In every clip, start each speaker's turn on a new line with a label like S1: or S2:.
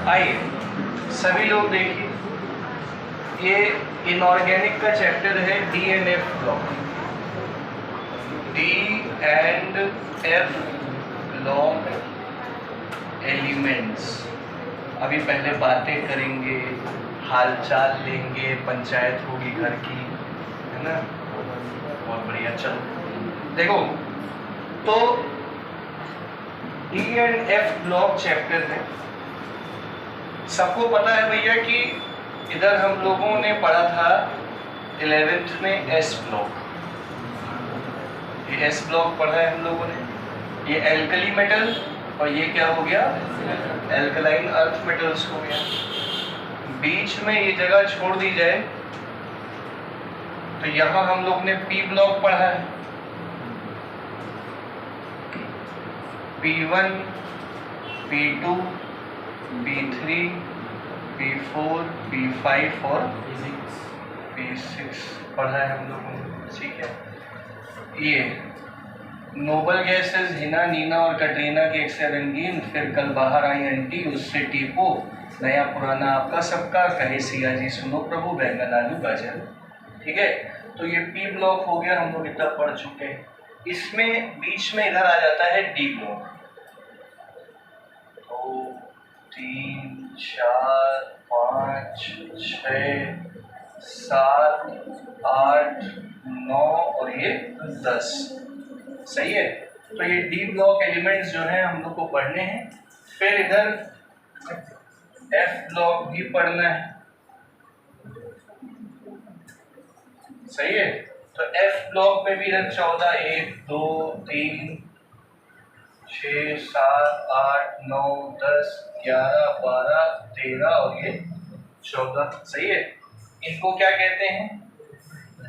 S1: आइए सभी लोग देखिए, ये इनऑर्गेनिक का चैप्टर है D and F block. D and F block elements. अभी पहले बातें करेंगे, हालचाल लेंगे, पंचायत होगी घर की, है ना। बहुत बढ़िया। चलो देखो, तो D and F block chapter है। सबको पता है भैया कि इधर हम लोगों ने पढ़ा था 11th में एस ब्लॉक। ये एस ब्लॉक पढ़ा है हम लोगों ने। ये एल्कली मेटल और ये क्या हो गया, एल्कलाइन अर्थ मेटल्स हो गया। बीच में ये जगह छोड़ दी जाए तो यहाँ हम लोग ने पी ब्लॉक पढ़ा है। P1, P2, P3, P4, P5 और P6 पढ़ा है हम लोगों ने, ठीक है। ये नोबल गैसेस हिना, नीना और कटरीना के एक से रंगीन, फिर कल बाहर आई आंटी उससे टीपो, नया पुराना आपका सबका, कहे सिया जी सुनो प्रभु, बैंगन आलू गाजर, ठीक है। तो ये पी ब्लॉक हो गया, हम लोग इतना पढ़ चुके हैं। इसमें बीच में इधर आ जाता है डी ब्लॉक। 2, 3, 4, 5, 6, 7, 8, 9 और ये 10, सही है। तो ये डी ब्लॉक एलिमेंट्स जो हैं हम लोग को पढ़ने हैं। फिर इधर एफ ब्लॉक भी पढ़ना है, सही है। तो एफ ब्लॉक में भी इधर 14, 1, 2, 3, 6, 7, 8, 9, 10, 11, 12, 13 और ये 14, सही है। इनको क्या कहते हैं,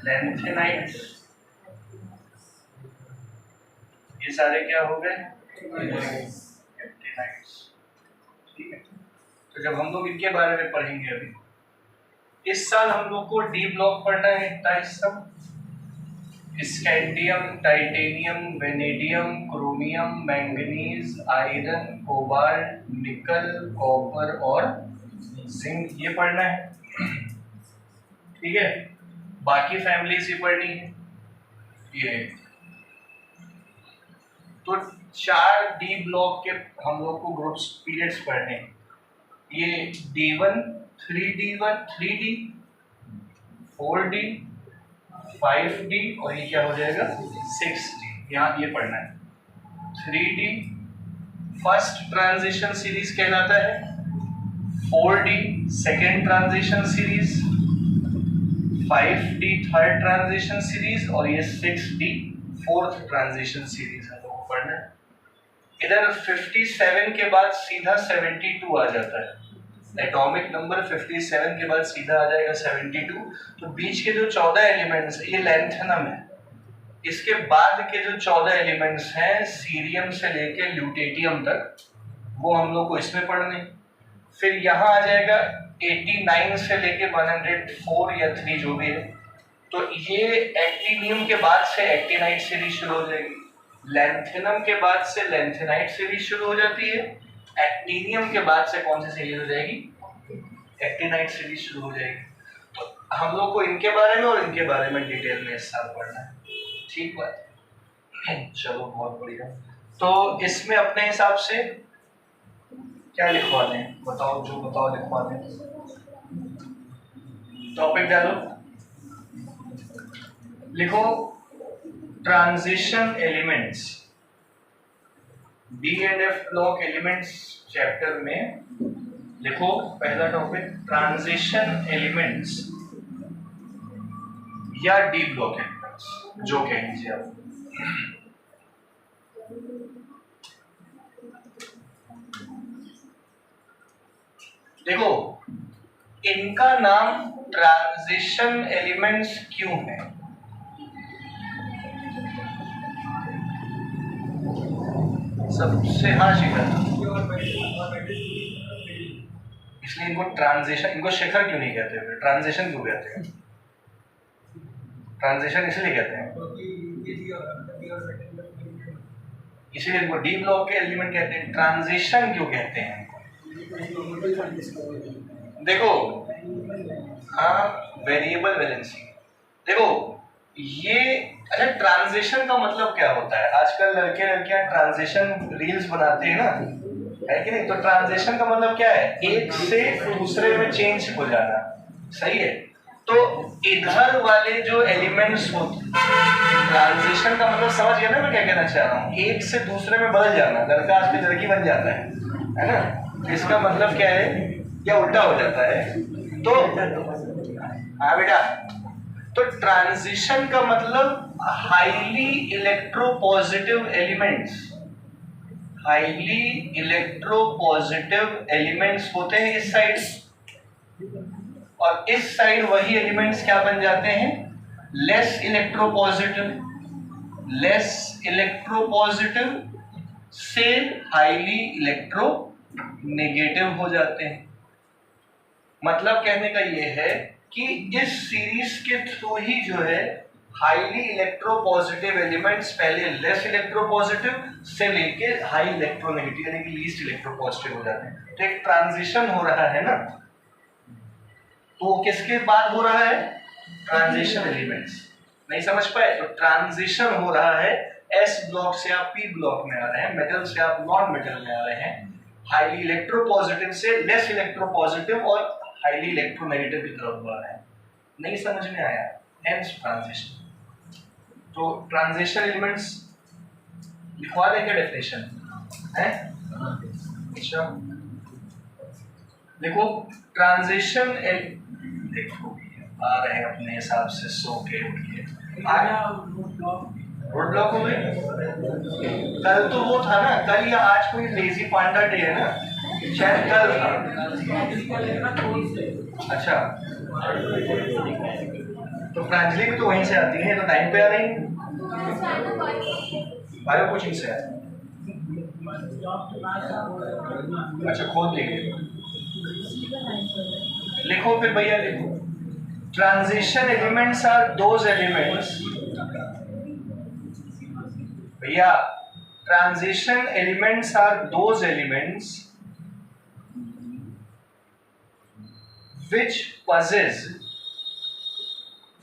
S1: लेंथेनाइट्स। ये सारे क्या हो गए, लेंथेनाइट्स, ठीक है। तो जब हम लोग इनके बारे में पढ़ेंगे, अभी इस साल हम लोग को डी ब्लॉक पढ़ना है। टाइसम, scandium, titanium, vanadium, chromium, manganese, iron, cobalt, nickel, copper और जिंक, ये पढ़ना है, ठीक है। बाकी फैमिलीज ही पढ़नी है। ये तो 4 डी ब्लॉक के हम लोग को ग्रुप्स पीरियड्स पढ़ने हैं। ये D1, 3D1, 3D, 4D, 5D और ये क्या हो जाएगा 6D। यहाँ ये पढ़ना है। 3D फर्स्ट ट्रांजिशन सीरीज कहलाता है, 4D second transition series, 5D third transition series और ये 6D फोर्थ ट्रांजिशन सीरीज हम लोग को पढ़ना है। इधर 57 के बाद सीधा 72 आ जाता है। एटॉमिक नंबर 57 के बाद सीधा आ जाएगा 72। तो बीच के जो 14 एलिमेंट्स ये लैंथेनम है। इसके बाद के जो 14 एलिमेंट्स हैं सीरियम से लेके ल्यूटेटियम तक, वो हम लोग को इसमें पढ़ने। फिर यहाँ आ जाएगा 89 से लेके 104 या 3 जो भी है। तो ये एक्टिनियम के बाद से एक्टिनाइट सीरीज शुरू हो जाएगी। लैंथेनम के बाद से लैंथेनाइट सीरीज शुरू हो जाती है। एक्टिनियम के बाद से कौन सी सीरीज हो जाएगी, एक्टिनाइट सीरीज शुरू हो जाएगी। तो हम लोग को इनके बारे में और इनके बारे में डिटेल में इस साल पढ़ना है, ठीक बात। चलो बहुत बढ़िया। तो इसमें अपने हिसाब से क्या लिखवा दें, बताओ, जो बताओ लिखवा दें। टॉपिक डालो, लिखो transition elements. D and F block elements chapter में लिखो पहला टॉपिक ट्रांजिशन एलिमेंट्स या डी ब्लॉक एलिमेंट्स, जो कह लीजिए आप। देखो इनका नाम ट्रांजिशन एलिमेंट्स क्यों है, सबसे हाँ शिखर, इसलिए इनको ट्रांजिशन, इनको शिखर क्यों नहीं कहते हुए, ट्रांजिशन क्यों कहते हैं? ट्रांजिशन इसलिए कहते हैं, इसीलिए इनको डी ब्लॉक के एलिमेंट कहते हैं। ट्रांजिशन क्यों कहते हैं इनको? देखो, हाँ वेरिएबल वैलेंसी, देखो ये अच्छा ट्रांजिशन का मतलब क्या होता है? आजकल लड़के लड़कियां ट्रांजिशन रील्स बनाते हैं ना, है कि नहीं? तो ट्रांजिशन का मतलब क्या है? एक से दूसरे में चेंज हो जाना, सही है? तो इधर वाले जो एलिमेंट्स होते, ट्रांजिशन का मतलब समझ गया ना मैं क्या कहना चाह रहा हूँ? एक से दूसरे में बदल जाना, लड़का आज के लड़की बन जाता है ना? इसका मतलब क्या है? या उल्टा हो जाता है। तो हाँ बेटा, तो ट्रांजिशन का मतलब highly electropositive elements, highly electropositive elements होते हैं इस साइड, और इस साइड वही एलिमेंट्स क्या बन जाते हैं? लेस इलेक्ट्रोपॉजिटिव, लेस इलेक्ट्रोपॉजिटिव से हाईली इलेक्ट्रो नेगेटिव हो जाते हैं। मतलब कहने का ये है कि इस सीरीज के थ्रू ही जो है हाईली इलेक्ट्रोपॉजिटिव एलिमेंट्स पहले लेस इलेक्ट्रोपॉजिटिव से लेके हाई इलेक्ट्रोनेगेटिव यानी कि लीस्ट इलेक्ट्रोपॉजिटिव हो जाते हैं। तो एक ट्रांजिशन हो रहा है ना, तो किसके बाद हो रहा है? Transition elements. नहीं समझ पाए? तो ट्रांजिशन हो रहा है एस ब्लॉक से आप पी ब्लॉक में आ रहे हैं, मेटल से आप नॉन मेटल में आ रहे हैं, हाईली इलेक्ट्रोपॉजिटिव से लेस इलेक्ट्रोपॉजिटिव और हाईली इलेक्ट्रोनेगेटिव की तरफ बढ़ रहे हैं। नहीं समझ में आया? Hence transition. तो ट्रांजिशन एलिमेंट्स लिखवा देंगे डेफिनेशन है? अच्छा देखो ट्रांजिशन देखो आ रहे हैं अपने हिसाब से सो के उठ के रोड ब्लॉक हो गए। कल तो वो था ना, कल या आज कोई लेजी पांडा डे है ना, शायद कल था। अच्छा तो प्रांजलि भी तो वहीं से आती है, तो टाइम पे आ रही है, बायो कोचिंग से है। अच्छा खोद लीजिए, लिखो फिर भैया लिखो। Transition elements are those elements, भैया transition elements are those elements which possess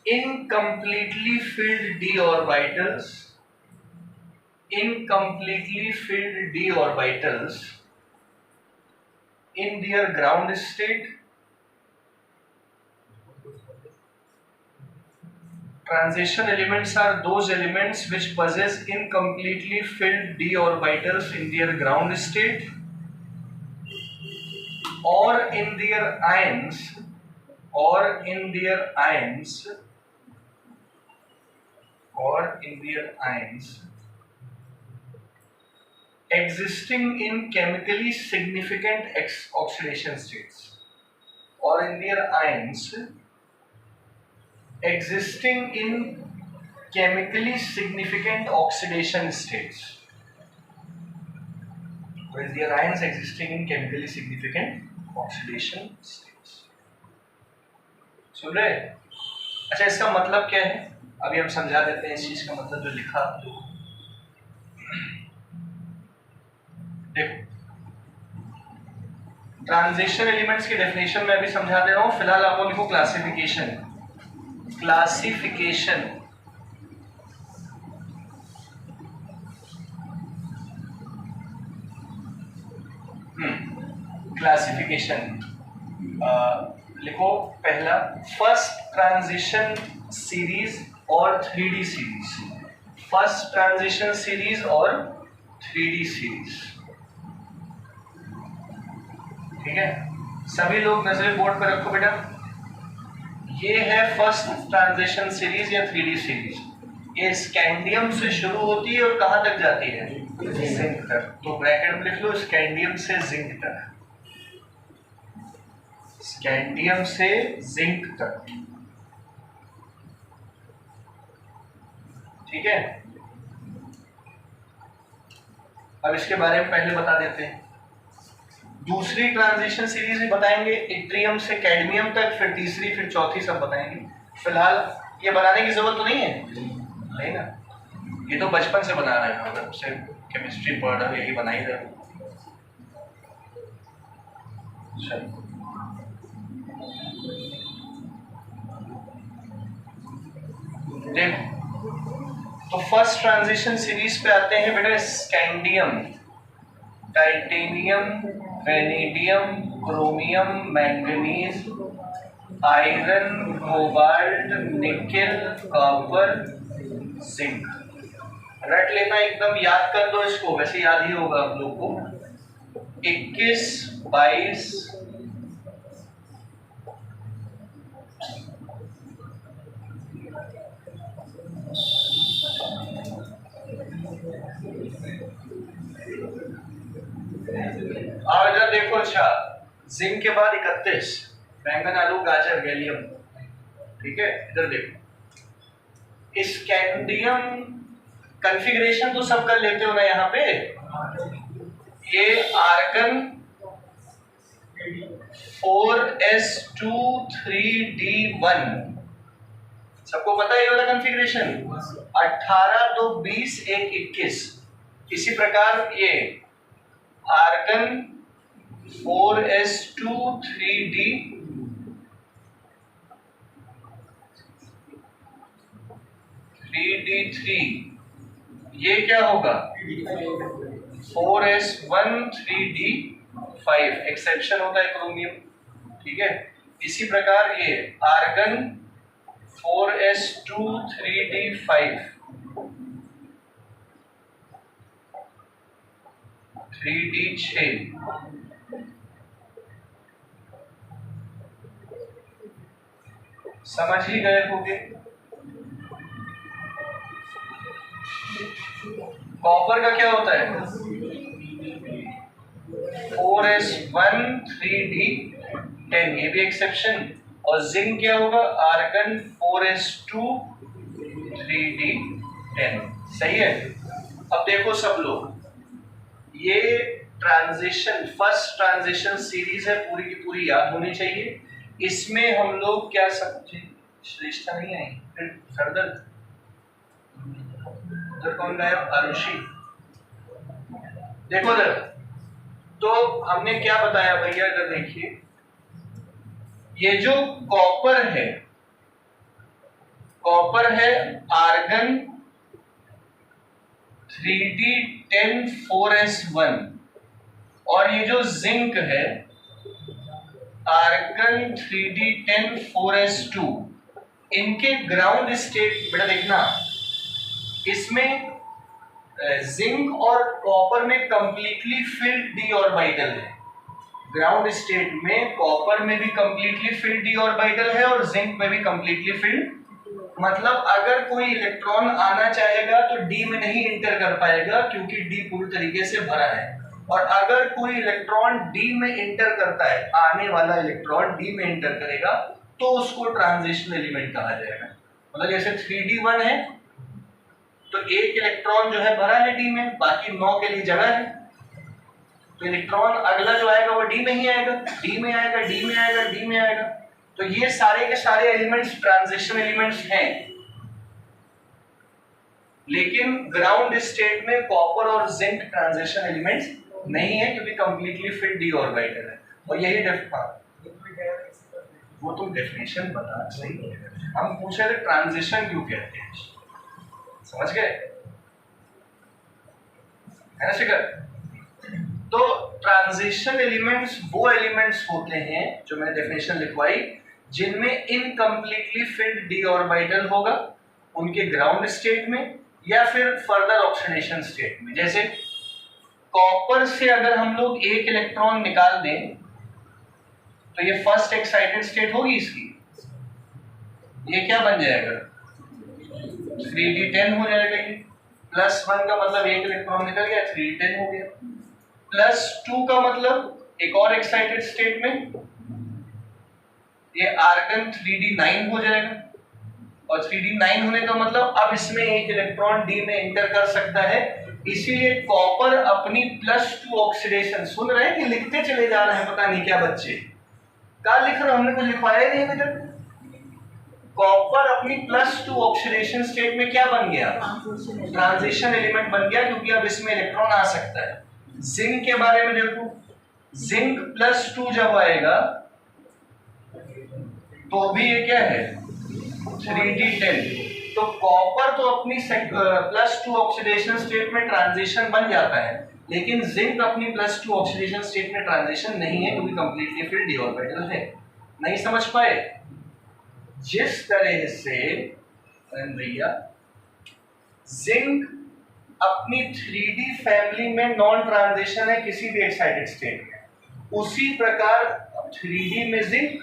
S1: incompletely filled d orbitals, incompletely filled d orbitals in their ground state. Transition elements are those elements which possess incompletely filled d orbitals in their ground state or in their ions, or in their ions, or in their ions existing in chemically significant oxidation states, or in their ions existing in chemically significant oxidation states, or in their ions existing in chemically significant oxidation states. सुन रहे? अच्छा इसका मतलब क्या है? अभी हम समझा देते हैं इस चीज का मतलब जो लिखा। देखो ट्रांजिशन एलिमेंट्स की डेफिनेशन मैं अभी समझा दे रहा हूं, फिलहाल आपको लिखो क्लासिफिकेशन। क्लासिफिकेशन क्लासिफिकेशन लिखो। पहला फर्स्ट ट्रांजिशन सीरीज और 3D series, first transition series और 3D सीरीज, ठीक है? सभी लोग नजरें बोर्ड पर रखो बेटा। ये है फर्स्ट ट्रांजिशन सीरीज या 3D सीरीज। ये स्कैंडियम से शुरू होती है और कहां तक जाती है? जिंक तक। तो ब्रैकेट में लिख लो स्कैंडियम से जिंक तक, स्कैंडियम से जिंक तक, ठीक है? अब इसके बारे में पहले बता देते हैं। दूसरी ट्रांजिशन सीरीज भी बताएंगे, इट्रियम से कैडमियम तक, फिर तीसरी, फिर चौथी, सब बताएंगे। फिलहाल ये बनाने की जरूरत तो नहीं है, नहीं ना? ये तो बचपन से बना रहे हैं, मतलब से केमिस्ट्री पढ़ रहे, यही बना ही रहे। चलो देखो, तो फर्स्ट ट्रांजिशन सीरीज पे आते हैं बेटा। Scandium, titanium, vanadium, chromium, manganese, iron, cobalt, nickel, copper, zinc. रट लेना, एकदम याद कर दो इसको, वैसे याद ही होगा आप लोग को। 21, 22, और इधर देखो, अच्छा जिंक के बाद 31, बैंगन, आलू, गाजर, गैलियम। ठीक है, इधर देखो स्कैंडियम। कॉन्फ़िगरेशन तो सब कर लेते हो ना यहाँ पे। ये आर्गन 4s2 3d1, सबको पता है ये वाला कॉन्फ़िगरेशन। 18 2 20 1 21। इसी प्रकार ये आर्गन 4s2 3d3, ये क्या होगा 4s1 3d5, एक्सेप्शन होता है क्रोमियम। ठीक है, इसी प्रकार ये आर्गन 4s2 3d5 3d6, समझ ही गए होंगे। कॉपर का क्या होता है 4s1 3d10, ये भी एक्सेप्शन। और जिंक क्या होगा आर्गन 4s2 3d10। सही है। अब देखो सब लोग, ये ट्रांजिशन फर्स्ट ट्रांजिशन सीरीज है, पूरी की पूरी याद होनी चाहिए। इसमें हम लोग क्या समझे, श्रेष्ठा नहीं आई, फिर सरदर्द, उधर कौन गया, आरुषि। देखो इधर, तो हमने क्या बताया भैया, इधर देखिए, ये जो कॉपर है आर्गन 3d10 4s1, और ये जो जिंक है आर्गन 3d10 4s2, इनके ग्राउंड स्टेट बेटा देखना, इसमें जिंक और कॉपर में कंप्लीटली फिल्ड डी ऑर्बिटल है। ग्राउंड स्टेट में कॉपर में भी कंप्लीटली फिल्ड डी ऑर्बिटल है और जिंक में भी कंप्लीटली फिल्ड, मतलब अगर कोई इलेक्ट्रॉन आना चाहेगा तो डी में नहीं इंटर कर पाएगा क्योंकि डी पूरी तरीके से भरा है। और अगर कोई इलेक्ट्रॉन डी में इंटर करता है, आने वाला इलेक्ट्रॉन डी में इंटर करेगा, तो उसको ट्रांजिशन एलिमेंट कहा जाएगा। मतलब जैसे 3d1 है तो एक इलेक्ट्रॉन जो है भरा है डी में, बाकी 9 के लिए जगह है, तो इलेक्ट्रॉन अगला जो आएगा वो डी में ही आएगा, डी में आएगा, डी में आएगा, डी में आएगा। तो ये सारे के सारे एलिमेंट्स ट्रांजिशन एलिमेंट्स हैं। लेकिन ग्राउंड स्टेट में कॉपर और जिंक ट्रांजिशन एलिमेंट्स नहीं है क्योंकि कंप्लीटली फिट डी ऑर्बिटल है। और यही वो तुम डेफिनेशन बता, सही है। हम पूछ रहे थे ट्रांजिशन क्यों कहते हैं, समझ गए, है ना शिखर। तो ट्रांजिशन एलिमेंट्स वो एलिमेंट्स होते हैं जो मैंने डेफिनेशन लिखवाई, जिनमें इनकम्प्लीटली फिल्ड डी ऑर्बिटल होगा उनके ग्राउंड स्टेट में या फिर फर्दर ऑक्सीडेशन स्टेट में। जैसे कॉपर से अगर हम लोग एक इलेक्ट्रॉन निकाल दें तो ये फर्स्ट एक्साइटेड स्टेट होगी इसकी, ये क्या बन जाएगा 3d10 हो जाएगा। ये +1 का मतलब एक इलेक्ट्रॉन निकल गया, 3d10 हो गया। +2 का मतलब एक और एक्साइटेड स्टेट में ये आर्गन 3d9 हो जाएगा, और 3d9 होने का मतलब अब इसमें एक इलेक्ट्रॉन डी में इंटर कर सकता है। इसीलिए कॉपर अपनी +2 ऑक्सीडेशन, सुन रहे हैं कि लिखते चले जा रहे हैं पता नहीं क्या बच्चे, क्या लिख रहे हो, हमने कुछ लिखवाया ही नहीं अभी तक। कॉपर अपनी +2 ऑक्सीडेशन स्टेट में क्या बन गया, ट्रांजिशन एलिमेंट बन गया, क्योंकि अब इसमें इलेक्ट्रॉन आ सकता है। जिंक के बारे में देखो, जिंक +2 जब आएगा तो भी ये क्या है 3d10। तो कॉपर तो अपनी +2 ऑक्सीडेशन स्टेट में ट्रांजिशन बन जाता है, लेकिन जिंक अपनी +2 ऑक्सीडेशन स्टेट में ट्रांजिशन नहीं है, क्योंकि कंप्लीटली फिर डी ऑर्बिटल है। नहीं समझ पाए? जिस तरह से भैया जिंक अपनी 3d फैमिली में नॉन ट्रांजिशन है किसी भी एक्साइटेड स्टेट में, उसी प्रकार 3d में जिंक,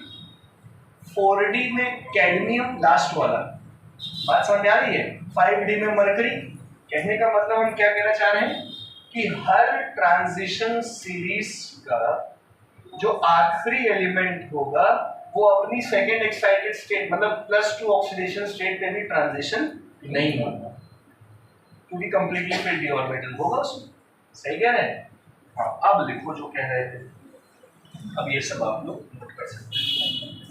S1: 4d में कैडमियम, लास्ट वाला बात समझ में आ रही है, 5d में मरकरी। कहने का मतलब हम क्या कहना चाह रहे हैं कि हर ट्रांजिशन सीरीज का जो आखिरी एलिमेंट होगा वो अपनी सेकेंड एक्साइटेड स्टेट मतलब +2 ऑक्सीडेशन स्टेट में भी ट्रांजिशन नहीं होगा, क्योंकि कंप्लीटली फिर डी ऑर्बिटल होगा उसमें। सही कह रहे हैं? हाँ, अब लिखो जो कह रहे थे। अब ये सब आप लोग नोट कर सकते हैं।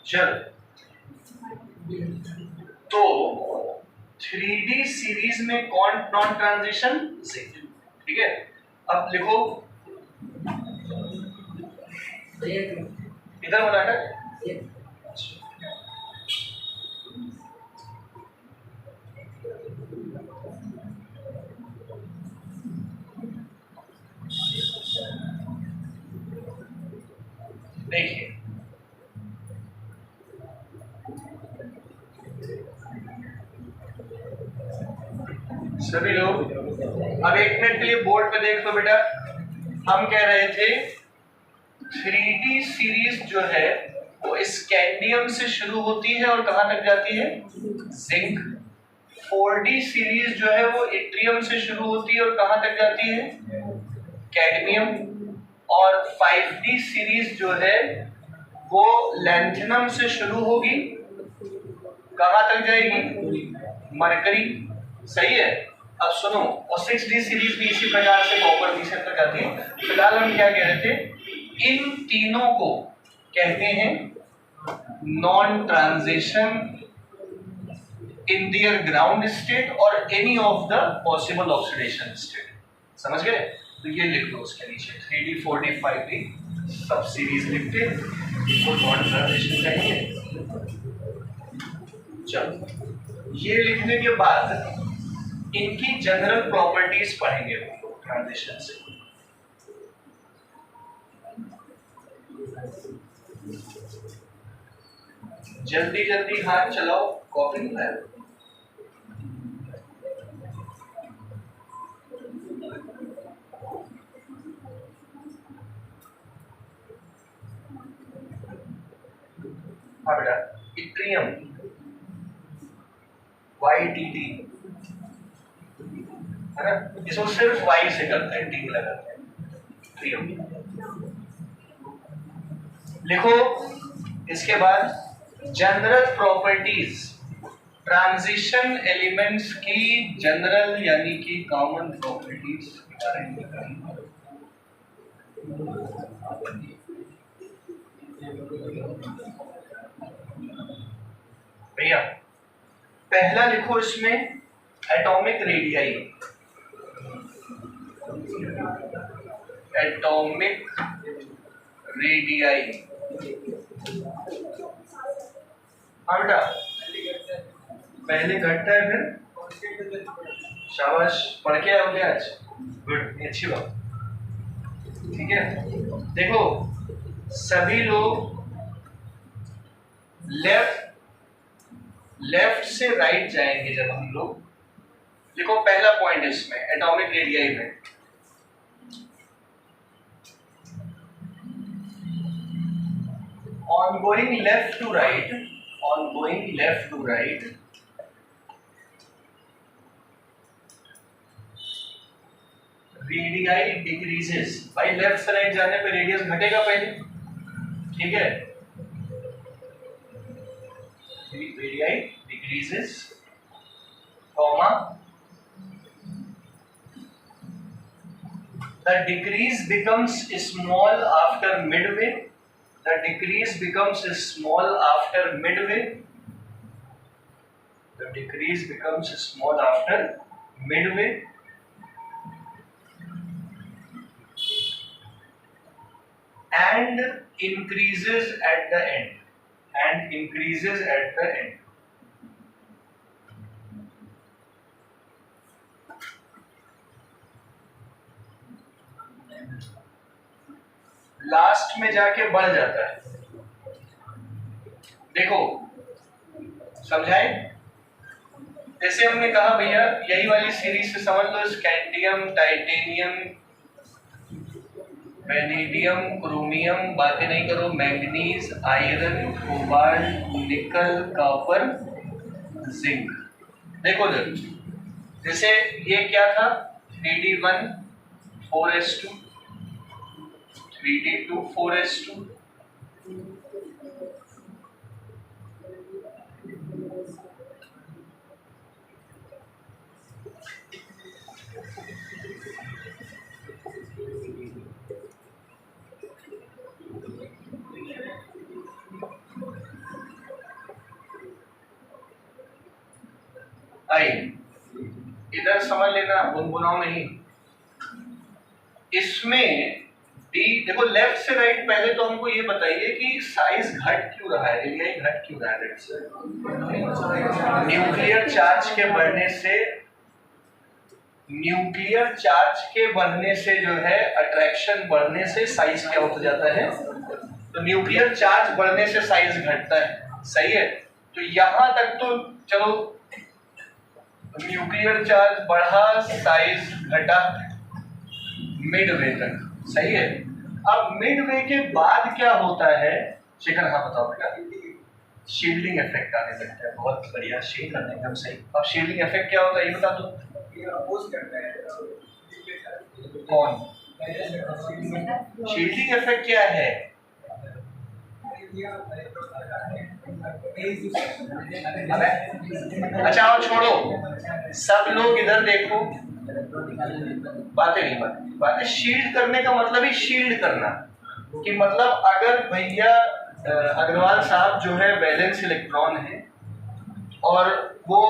S1: चल, तो 3d सीरीज में कौन नॉन ट्रांजिशन? जिंक। ठीक है, अब लिखो इधर बनाकर। देखिए सभी लोग अब 1 मिनट के लिए बोर्ड पे देख लो बेटा। हम कह रहे थे 3d सीरीज जो है वो स्कैंडियम से शुरू होती है और कहां तक जाती है? जिंक। 4d सीरीज जो है वो इट्रियम से शुरू होती है और कहां तक जाती है? कैडमियम। और 5d सीरीज जो है वो लैंथेनम से शुरू होगी, कहां तक जाएगी? मरकरी। सही है। अब सुनो, और 6d सीरीज भी इसी प्रकार से कॉपर भी तक जाती है। फिलहाल हम क्या कह रहे थे, इन तीनों को कहते हैं non transition in their ground state और any of the possible oxidation state. समझ गए? तो ये लिख लो उसके नीचे 3d 4d 5d सब सीरीज लिखते इसको नॉन ट्रांजिशन कहेंगे। चलो, ये लिखने के बाद इनकी जनरल प्रॉपर्टीज पढ़ेंगे ट्रांजिशन से। जल्दी जल्दी हाथ चलाओ, कॉपी नहीं लाए? हाँ बेटा, इट्रियम YTD है ना, इसको सिर्फ Y से करते हैं, टी लगाते हैं। इट्रियम लिखो। इसके बाद जनरल प्रॉपर्टीज, ट्रांजिशन एलिमेंट्स की जनरल यानी कि कॉमन प्रॉपर्टीज के बारे में बताएंगे। भैया पहला लिखो इसमें एटॉमिक रेडियाई। Atomic radii. हाँ बेटा, पहले घटता है फिर। शाबाश, पढ़ के आओगे आज, गुड, अच्छी बात। ठीक है, देखो सभी लोग लेफ्ट से राइट जाएंगे जब हम लोग। देखो पहला पॉइंट इसमें एटॉमिक रेडियाई में on going left to right, radii decreases. भाई लेफ्ट से राइट जाने पे रेडियस घटेगा पहले, ठीक है? Radii decreases, comma the decrease becomes small after midway. The decrease becomes small after midway. The decrease becomes small after midway. and increases at the end. And increases at the end. Last में जाके बढ़ जाता है। देखो समझाए, जैसे हमने कहा भैया यही वाली सीरीज से समझ लो, स्कैंडियम, टाइटेनियम, वेनेडियम, क्रोमियम, बातें नहीं करो, manganese, iron, cobalt, nickel, copper, zinc. देखो जैसे ये क्या था 3d1 4s2, 3d2 4s2, आई इधर समझ लेना, बुनबुनाओ नहीं। इसमें डी, देखो लेफ्ट से राइट, पहले तो हमको ये बताइए कि साइज घट क्यों रहा है, एरिया घट क्यों रहा है लेफ्ट से? न्यूक्लियर चार्ज के बढ़ने से, न्यूक्लियर चार्ज के बढ़ने से जो है अट्रैक्शन बढ़ने से साइज क्या होता जाता है? तो न्यूक्लियर चार्ज बढ़ने से साइज घटता है, सही है। तो यहां तक तो चलो न्यूक्लियर चार्ज बढ़ा, साइज घटा, मिडवे तक, सही है। अब मिडवे के बाद क्या होता है शेखर? हाँ बताओ बेटा। शील्डिंग इफेक्ट आने लगता है। बहुत बढ़िया, शेख करते एकदम सही। अब शील्डिंग इफेक्ट क्या होता है ये बता दो। कौन? शील्डिंग इफेक्ट क्या है? अच्छा और छोड़ो, सब लोग इधर देखो, बातें नहीं, बातें शील्ड करने का मतलब ही शील्ड करना, कि मतलब अगर भैया अग्रवाल साहब जो है वैलेंस इलेक्ट्रॉन है और वो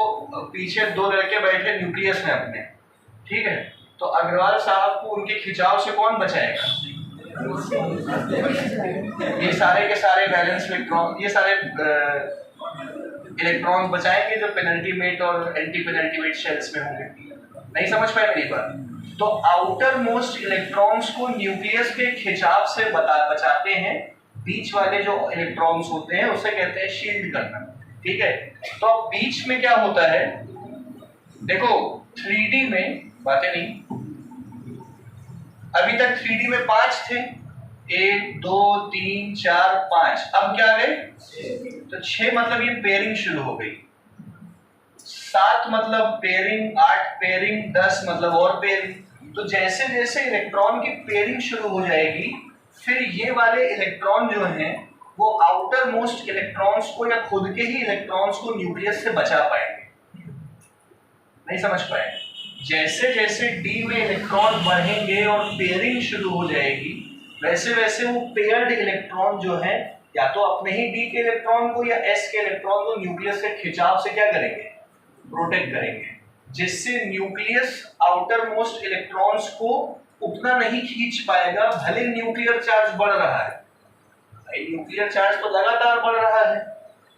S1: पीछे दो लड़के बैठे न्यूक्लियस में अपने, ठीक है, तो अग्रवाल साहब को उनके खिंचाव से कौन बचाएगा? ये सारे के सारे वैलेंस इलेक्ट्रॉन, ये सारे इलेक्ट्रॉन बचाएंगे जो पेनल्टीमेट और एंटी पेनल्टीमेट शेल्स में होंगे। नहीं समझ पाए मेरी बात? तो आउटर मोस्ट इलेक्ट्रॉन्स को न्यूक्लियस के खिंचाव से बचाते हैं, बीच वाले जो इलेक्ट्रॉन्स होते हैं उसे कहते हैं शील्ड करना, ठीक है। तो अब बीच में क्या होता है, देखो 3D में बातें नहीं, अभी तक 3D में 5 थे, 1 2 3 4 5, अब क्या गए? तो 6 मतलब ये पेयरिंग शुरू हो गई, 7 मतलब पेयरिंग, 8 पेयरिंग, 10 मतलब और पेयरिंग। तो जैसे जैसे इलेक्ट्रॉन की पेयरिंग शुरू हो जाएगी, फिर ये वाले इलेक्ट्रॉन जो हैं वो आउटर मोस्ट इलेक्ट्रॉन्स को या खुद के ही इलेक्ट्रॉन्स को न्यूक्लियस से बचा पाएंगे। नहीं समझ पाए? जैसे जैसे डी में इलेक्ट्रॉन बढ़ेंगे और पेयरिंग शुरू हो जाएगी, वैसे वैसे वो पेयर्ड इलेक्ट्रॉन जो है या तो अपने ही डी के इलेक्ट्रॉन को या एस के इलेक्ट्रॉन को न्यूक्लियस के खिंचाव से क्या करेंगे? प्रोटेक्ट करेंगे, जिससे न्यूक्लियस आउटर मोस्ट इलेक्ट्रॉन्स को उतना नहीं खींच पाएगा, भले न्यूक्लियर चार्ज बढ़ रहा है। न्यूक्लियर चार्ज तो लगातार बढ़ रहा है,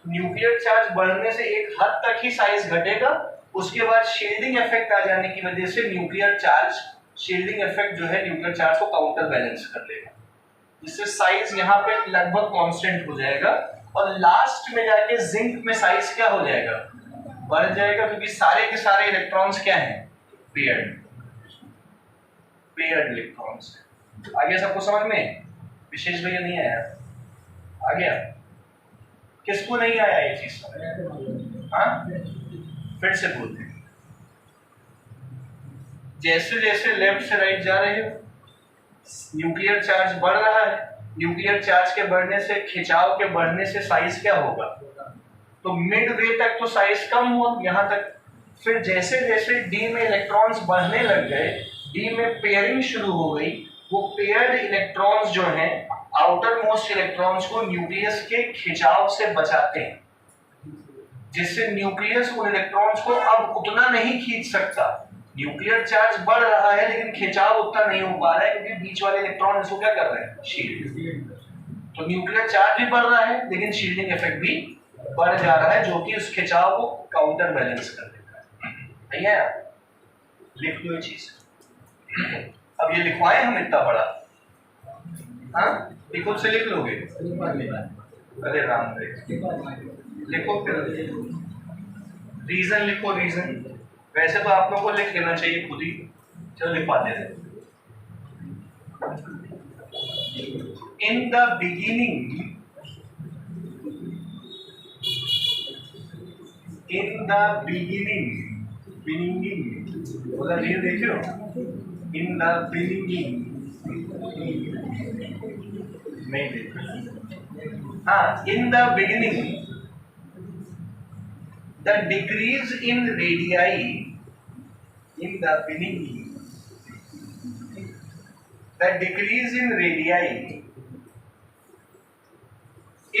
S1: न्यूक्लियर चार्ज बढ़ने से एक हद तक ही साइज घटेगा, उसके बाद शील्डिंग इफेक्ट आ जाने की वजह से न्यूक्लियर चार्ज, शील्डिंग इफेक्ट जो है न्यूक्लियर चार्ज को काउंटर बैलेंस कर लेगा, जिससे साइज यहाँ पे लगभग कांस्टेंट हो जाएगा और लास्ट में जाके जिंक में साइज क्या हो जाएगा? बढ़ जाएगा, क्योंकि सारे के सारे इलेक्ट्रॉन्स क्या हैं? Paired, paired electrons. आगे सबको समझ में? विशेष भैया नहीं आया? आ गया? किसको नहीं आया ये चीज? हाँ फिर से बोलते हैं, जैसे जैसे लेफ्ट से राइट जा रहे हो न्यूक्लियर चार्ज बढ़ रहा है, न्यूक्लियर चार्ज के बढ़ने से, खिंचाव के बढ़ने से साइज क्या होगा? तो मिड वे तक तो साइज कम हुआ यहाँ तक, फिर जैसे जैसे डी में इलेक्ट्रॉन्स बढ़ने लग गए, डी में पेयरिंग शुरू हो गई, वो पेयर्ड इलेक्ट्रॉन्स जो हैं आउटर मोस्ट इलेक्ट्रॉन्स को न्यूक्लियस के खिंचाव से बचाते हैं, जिससे न्यूक्लियस उन इलेक्ट्रॉन्स को अब उतना नहीं खींच सकता, न्यूक्लियर चार्ज बढ़ रहा है लेकिन खिंचाव उतना नहीं हो पा रहा है क्योंकि बीच वाले इलेक्ट्रॉन इसको क्या कर रहे हैं, शील्ड। तो न्यूक्लियर चार्ज भी बढ़ रहा है लेकिन शील्डिंग इफेक्ट भी बढ़ जा रहा है, जो कि उस खिंचाव को काउंटर बैलेंस कर देता है। नहीं है, लिख लो ये चीज। अब ये लिखवाएं हम इतना बड़ा, हाँ खुद से लिख लोगे? अरे राम रे, लिखो फिर, रीजन लिखो, रीजन। वैसे तो आप लोगों को लिख लेना चाहिए खुद ही, चलो लिखवाते हैं। In the beginning, in the beginning बोला, ये देखियो, इन द बिगिनिंग नहीं देखो, हाँ, in the beginning the decrease in radii, in the beginning, the decrease in radii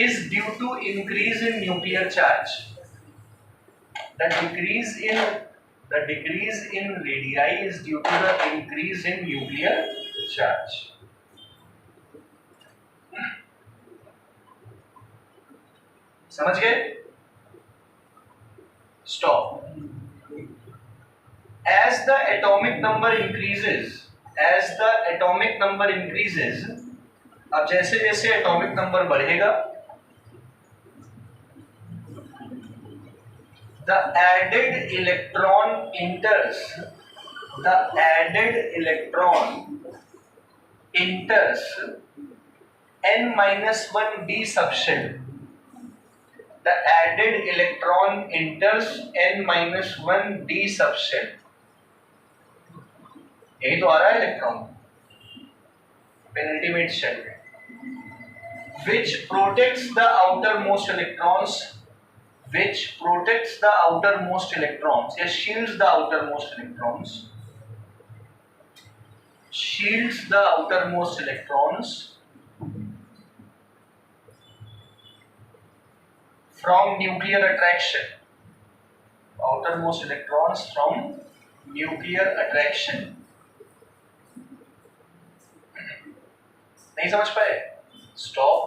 S1: is due to increase in nuclear charge. The decrease in radii is due to the increase in nuclear charge. समझ गए? Stop. As the atomic number increases, अब जैसे जैसे atomic number बढ़ेगा, the added electron enters n-1 d subshell. The added electron enters n-1 d subshell. यही तो आ रहा है इलेक्ट्रॉन पेनिल्टीमेट शेल में, which protects the outermost electrons, या shields the outermost electrons from nuclear attraction, outermost electrons from nuclear attraction. नहीं समझ पाए? Stop.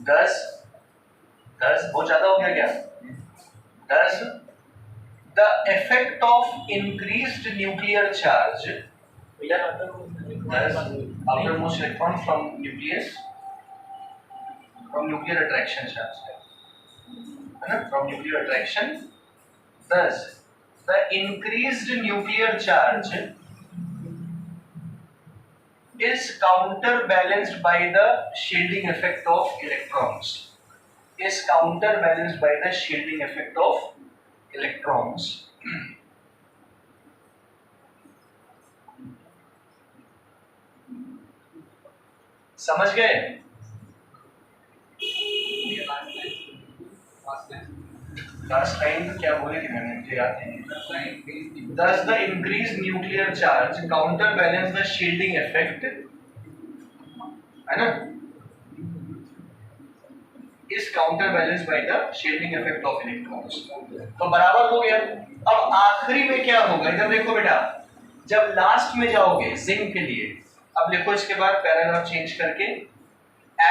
S1: 10 बहुत ज्यादा हो गया क्या? 10 the effect of increased nuclear charge, outermost electron from nuclear attraction charge, from nuclear attraction, thus the increased nuclear charge is counterbalanced by the shielding effect of electrons. समझ गए? लास्ट टाइम क्या बोली थी मैंने, मुझे याद नहीं। Thus the increased nuclear charge counterbalance the shielding effect, है ना? Is counterbalanced by the shielding effect of electrons. तो बराबर हो गया। अब आखिरी में क्या होगा, इधर देखो बेटा, जब लास्ट में जाओगे जिंक के लिए, अब लिखो इसके बाद पैराग्राफ चेंज करके,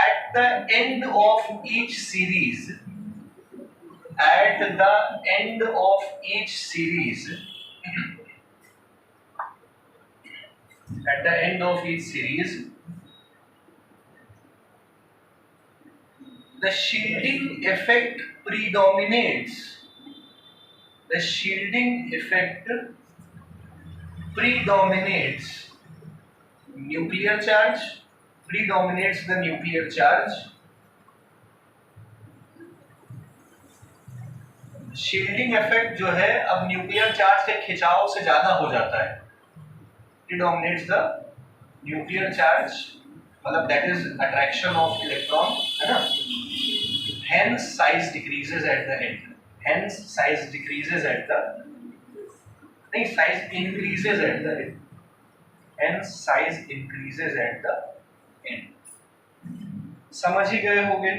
S1: at the end of each series, the shielding effect predominates. Nuclear charge predominates the nuclear charge. Shielding effect जो है अब न्यूक्लियर चार्ज के खिंचाव से ज्यादा हो जाता है, predominates the nuclear charge, मतलब that is attraction of electron, है ना? Hence size decreases at the end. Size increases at the end. Hence size increases at the end. समझ ही गए होंगे?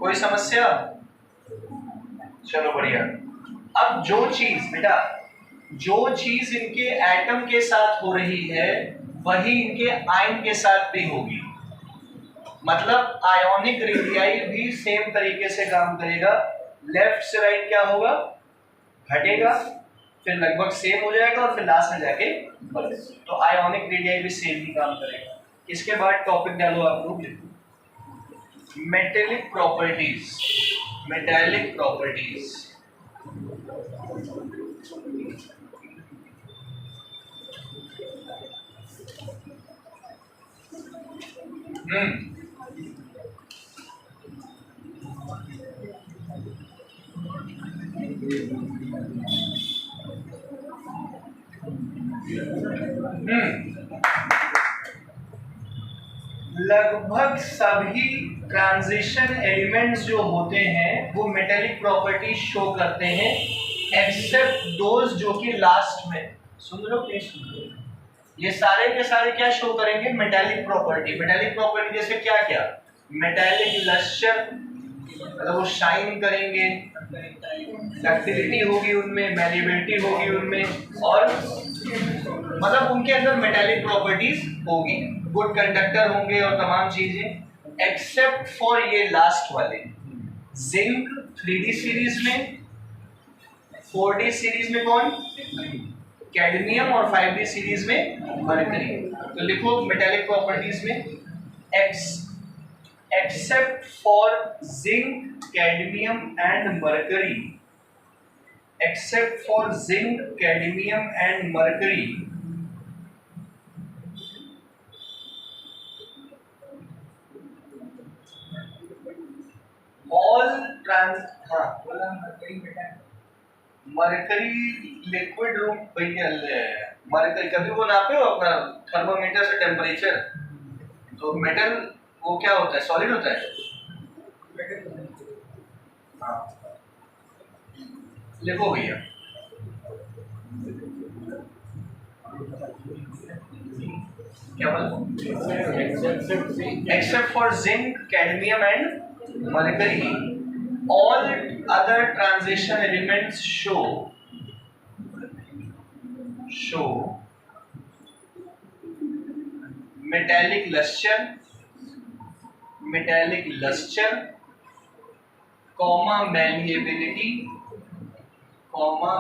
S1: कोई समस्या? चलो बढ़िया। अब जो चीज बेटा, जो चीज इनके एटम के साथ हो रही है वही इनके आयन के साथ भी होगी। मतलब आयोनिक रेडियाई भी सेम तरीके से काम करेगा। लेफ्ट से राइट क्या होगा? घटेगा, फिर लगभग सेम हो जाएगा और फिर लास्ट में जाके बढ़ेगा। तो आयोनिक रेडियाई भी सेम ही काम करेगा। इसके बाद टॉपिक डालो आप लोग, मेटेलिक प्रॉपर्टीज। मेटेलिक प्रॉपर्टीज लगभग सभी ट्रांजिशन एलिमेंट्स जो होते हैं वो मेटेलिक प्रॉपर्टी शो करते हैं, एक्सेप्ट दोज जो कि लास्ट में। सुन लो प्लीज, सुन लो। ये सारे के सारे क्या शो करेंगे? Metallic property. मेटेलिक प्रॉपर्टी जैसे क्या क्या? मेटेलिक लस्टर, मतलब वो शाइन करेंगे, डक्टिलिटी होगी उनमें, मैलिएबिलिटी होगी उनमें, और मतलब उनके अंदर मेटेलिक प्रॉपर्टीज होगी, गुड कंडक्टर होंगे और तमाम चीजें, एक्सेप्ट फॉर ये लास्ट वाले जिंक 3D सीरीज में, 4D सीरीज में कौन? कैडमियम, और 5D सीरीज में मरकरी। तो लिखो मेटेलिक प्रॉपर्टीज में except for zinc, cadmium and mercury, except for zinc, cadmium and mercury, all trans, हाँ बोला मरकरी लिक्विड रूम भैया, मरकरी कभी वो नापे हो अपना थर्मोमीटर से टेम्परेचर, तो मेटल वो क्या होता है? सॉलिड होता है। हाँ लिखो भैया, क्या बोला? Accept for zinc, cadmium and mercury, all other transition elements show metallic luster, comma malleability, comma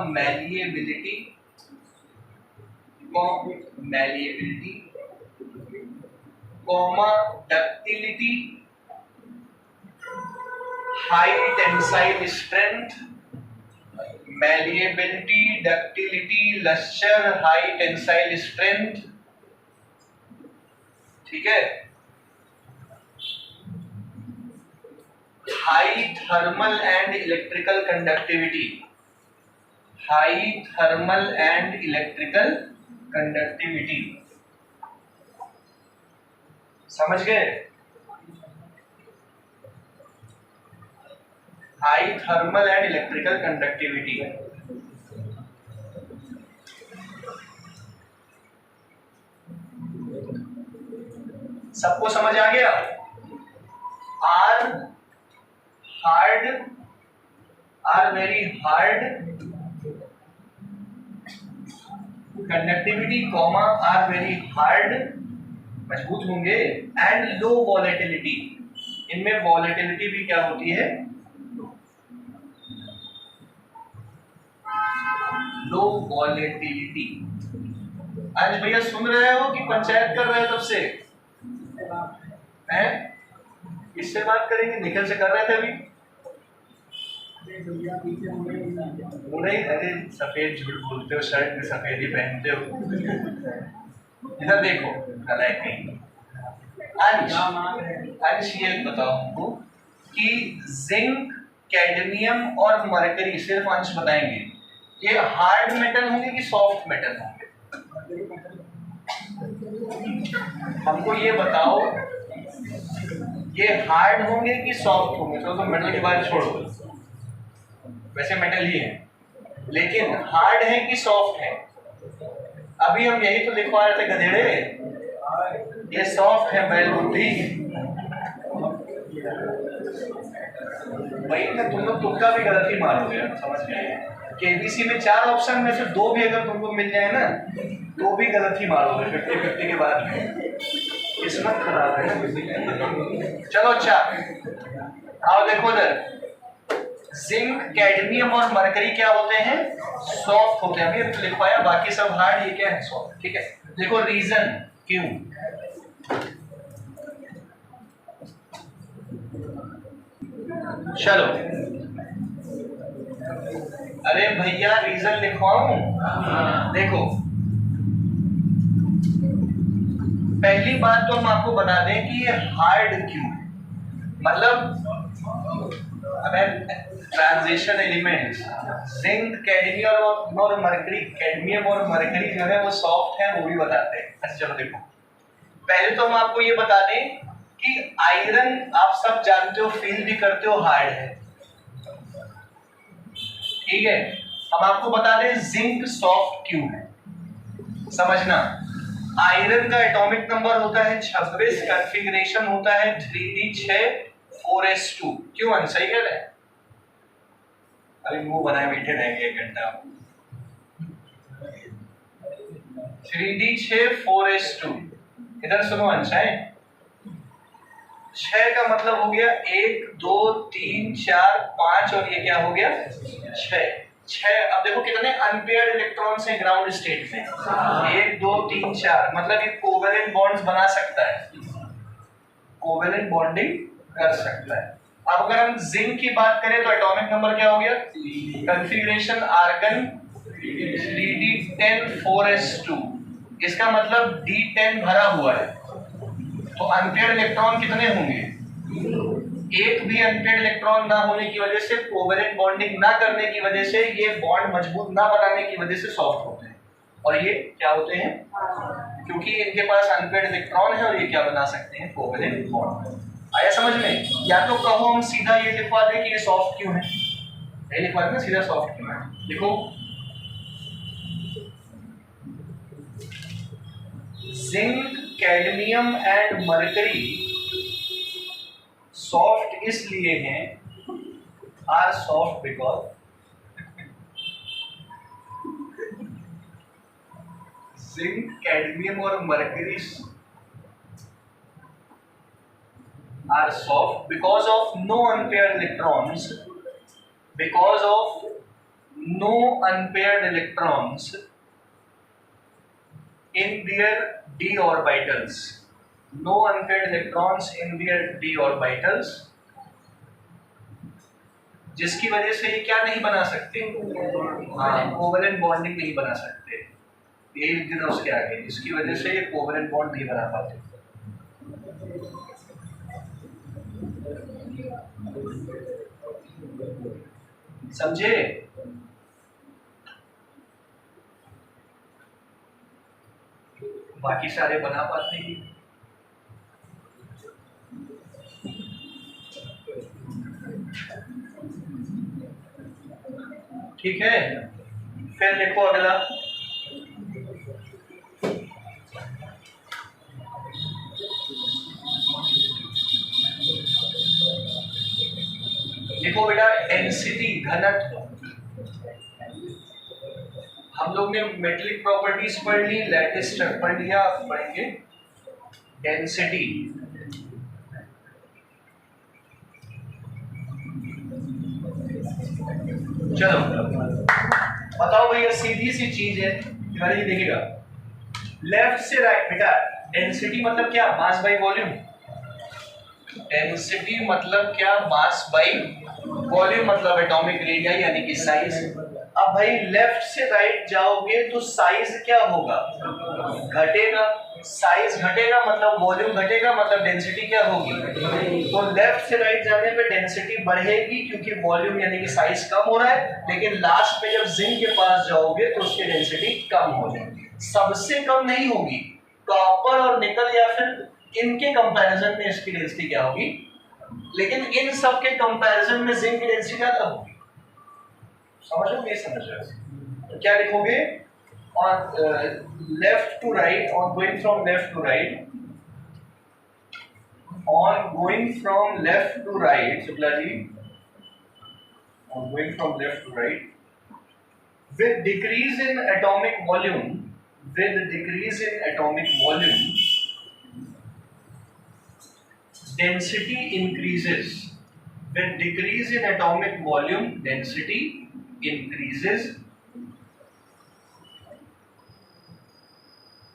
S1: ductility, high tensile strength, malleability, ductility, luster, high tensile strength। ठीक है। High thermal and electrical conductivity, high thermal and electrical conductivity, समझ गए? High thermal and electrical conductivity. सबको समझ आ गया? Are hard, are very hard conductivity, comma are very hard, मजबूत होंगे, एंड लो वॉलेटिलिटी, इनमें वॉलेटिलिटी भी क्या होती है? Low volatility. आज भैया सुन रहे हो कि पंचायत कर रहे हो? तब से हैं? किससे बात करेंगे? निखिल से कर रहे थे अभी। नहीं, अरे सफेद झूठ बोलते हो, शर्ट में सफेद ही पहनते हो। इधर देखो, गलत नहीं। अंश ये बताओ हमको कि जिंक, कैडमियम और मरकरी, सिर्फ अंश बताएंगे, ये हार्ड मेटल होंगे कि सॉफ्ट मेटल होंगे? हमको ये बताओ, ये हार्ड होंगे कि सॉफ्ट होंगे? तो मेटल के बारे छोड़ो, वैसे मेटल ही है, लेकिन हार्ड है कि सॉफ्ट है? अभी हम यही तो लिखवा रहे थे गधेड़े, ये सॉफ्ट है बैल बुद्धि। वही ना, तुम लोग तुक्का भी गलत ही मारोगे, समझ गए। केबीसी में 4 ऑप्शन में से 2 भी अगर तुमको मिल जाए ना तो भी गलत ही मारोगे 50-50 के बाद में, किस्मत खराब है ना। चलो अच्छा, आओ देखो इधर, जिंक, कैडमियम और मरकरी क्या होते हैं? सॉफ्ट होते हैं। अभी लिखवाया, बाकी सब हार्ड, ये क्या है? सॉफ्ट। ठीक है, देखो रीजन क्यों। चलो, अरे भैया रीजन लिखवाऊं? देखो, पहली बात तो हम आपको बता दें कि ये हार्ड क्यों, मतलब अगर ट्रांजिशन एलिमेंट्स जिंक, कैडमियम और मरकरी, कैडमियम और मरकरी जो है वो सॉफ्ट है, वो भी बताते हैं। अच्छा चलो देखो, पहले तो हम आपको ये बता दें कि आयरन आप सब जानते हो, फील भी करते हो, हार्ड है। ठीक है, हम आपको बता दें जिंक सॉफ्ट क्यों है, समझना। आयरन का एटॉमिक नंबर होता है 26, कॉन्फ़िगरेशन होता है 3d6 4s2। क्यों सही कह रहे हैं? अभी मुंह बनाए बैठे रहेंगे 1 घंटा। 3d6 4s2, इधर सुनो अंश है। 6 का मतलब हो गया 1 2 3 4 5 और ये क्या हो गया 6। अब देखो कितने अनपेयर्ड इलेक्ट्रॉन्स हैं ग्राउंड स्टेट में, 1 2 3 4, मतलब ये कोवेलेंट बॉन्ड्स बना सकता है, कोवेलेंट बॉन्डिंग कर सकता है। अब अगर हम जिंक की बात करें तो एटॉमिक नंबर क्या हो गया, कॉन्फ़िगरेशन आर्गन 3d10 4s2, इसका मतलब d10 भरा हुआ है, तो अनपेयर्ड इलेक्ट्रॉन कितने होंगे? एक भी अनपेयर्ड इलेक्ट्रॉन ना होने की वजह से, कोवेलेंट बॉन्डिंग ना करने की वजह से, ये बॉन्ड मजबूत ना बनाने की वजह से सॉफ्ट होते हैं, और ये क्या होते हैं? क्योंकि इनके पास अनपेयर्ड इलेक्ट्रॉन है और ये क्या बना सकते हैं? Covalent bond. आया समझ में? या तो कहो हम सीधा ये लिखवा दें कि ये सॉफ्ट क्यों है, ये लिखवा दें ना सीधा सॉफ्ट क्यों है। देखो, zinc, cadmium and mercury soft इसलिए हैं, are soft because zinc, cadmium और mercury are soft because of no unpaired electrons, because of no unpaired electrons in their d orbitals, no unpaired electrons in their d orbitals, जिसकी वजह से ये क्या नहीं बना सकते? कोवेलेंट बॉन्डिंग नहीं बना सकते, ये एक दिन उसके आगे, जिसकी वजह से ये कोवेलेंट बॉन्ड नहीं बना पाते। समझे? बाकी सारे बना पाते हैं। ठीक है, फिर देखो अगला, देखो बेटा, डेंसिटी, घनत्व। हम लोग ने मेटेलिक प्रॉपर्टीज पढ़ ली, लैटिस पढ़ लिया, आप पढ़ेंगे डेंसिटी। चलो बताओ भैया, सीधी सी चीज है, ये देखिएगा, लेफ्ट से राइट। बेटा डेंसिटी मतलब क्या? Mass by volume. डेंसिटी मतलब क्या? मास बाई वॉल्यूम, मतलब एटॉमिक रेडियस यानी कि साइज। अब भाई लेफ्ट से राइट जाओगे तो साइज क्या होगा? घटेगा। साइज घटेगा मतलब वॉल्यूम घटेगा, मतलब डेंसिटी क्या होगी? तो लेफ्ट से राइट जाने पे डेंसिटी बढ़ेगी क्योंकि वॉल्यूम यानी कि साइज कम हो रहा है, लेकिन लास्ट में जब जिंक के पास जाओगे तो उसकी डेंसिटी कम हो जाएगी। सबसे कम नहीं होगी, कॉपर और निकल या फिर इनके कंपैरिजन में इसकी डेंसिटी क्या होगी, लेकिन इन सब के कंपैरिजन में जिंक की डेंसिटी ज्यादा होगी। समझ लो, नहीं समझ रहे तो क्या लिखोगे? और लेफ्ट टू राइट, और going from left to right, on going from left to right, Shukla ji, on going from left to right, with decrease in atomic volume, density increases. With decrease in atomic volume, density increases.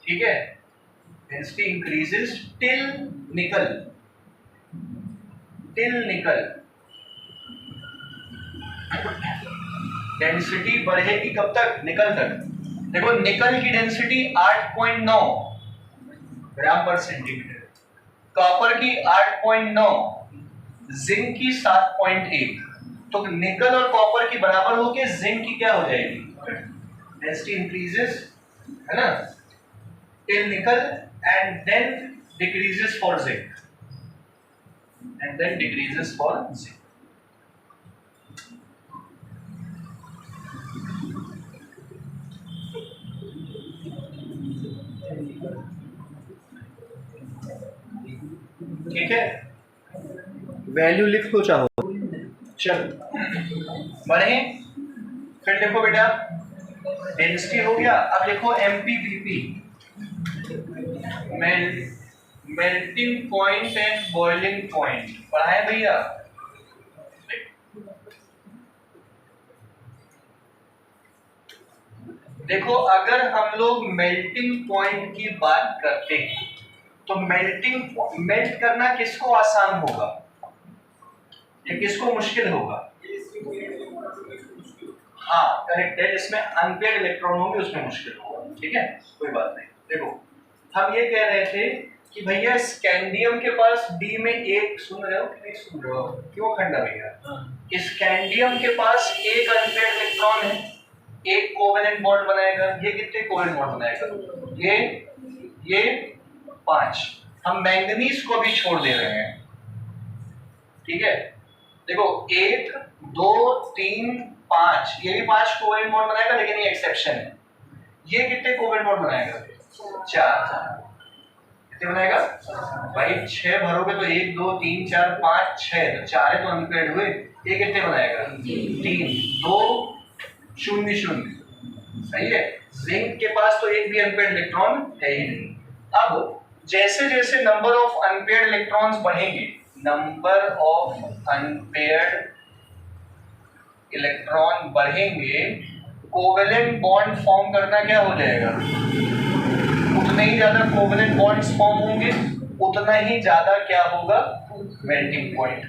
S1: ठीक है, density increases till nickel. Density बढ़ेगी कब तक? निकल तक. देखो निकल की डेंसिटी 8.9 ग्राम पर सेंटीमीटर, कॉपर की 8.9, जिंक की 7.1. तो निकल और कॉपर की बराबर होके जिंक की क्या हो जाएगी? डेंसिटी इंक्रीजेस, है ना, till nickel and then decreases for zinc, ठीक है. वैल्यू लिख लो चाहो. चल बढ़े. फिर देखो बेटा, डेंसिटी हो गया. अब देखो MPBP, melting point and boiling point पढ़ाए भैया. देखो अगर हम लोग मेल्टिंग पॉइंट की बात करते हैं तो मेल्ट करना किसको आसान होगा या किसको मुश्किल होगा? हाँ करेक्ट है, जिसमें अनपेयर्ड इलेक्ट्रॉन होंगे उसमें मुश्किल होगा. ठीक है, कोई बात नहीं. देखो हम ये कह रहे थे कि भैया स्कैंडियम के पास डी में एक, सुन रहे हो कि नहीं सुन रहे हो? क्यों खंडा भैया? स्कैंडियम के पास एक अनपेयर्ड इलेक्ट्रॉन है, एक कोवेलेंट बॉन्ड बनाएगा. ये कितने कोवेलेंट बॉन्ड बनाएगा? ये 5. हम मैंगनीज को भी छोड़ दे रहे हैं. ठीक है, देखो 1 2 3 5, ये भी 5 कोवेलेंट बॉन्ड बनाएगा, लेकिन ये एक्सेप्शन है. ये कितने कोवेलेंट बॉन्ड बनाएगा? 4. कितने बनाएगा भाई? 6 भरोगे तो 1 2 3 4 5 6, तो 4 है तो अनपेयर्ड हुए. ये कितने बनाएगा? 3 2 0 0. सही है. जिंक के पास तो एक भी अनपेयर्ड इलेक्ट्रॉन है ही नहीं. अब जैसे जैसे नंबर ऑफ अनपेयर्ड इलेक्ट्रॉन्स बढ़ेंगे, नंबर ऑफ अनपेयर्ड इलेक्ट्रॉन बढ़ेंगे, कोवेलेंट बॉन्ड फॉर्म करना क्या हो जाएगा? उतने ही ज्यादा कोवेलेंट बॉन्ड्स फॉर्म होंगे, उतना ही ज्यादा क्या होगा? Melting point.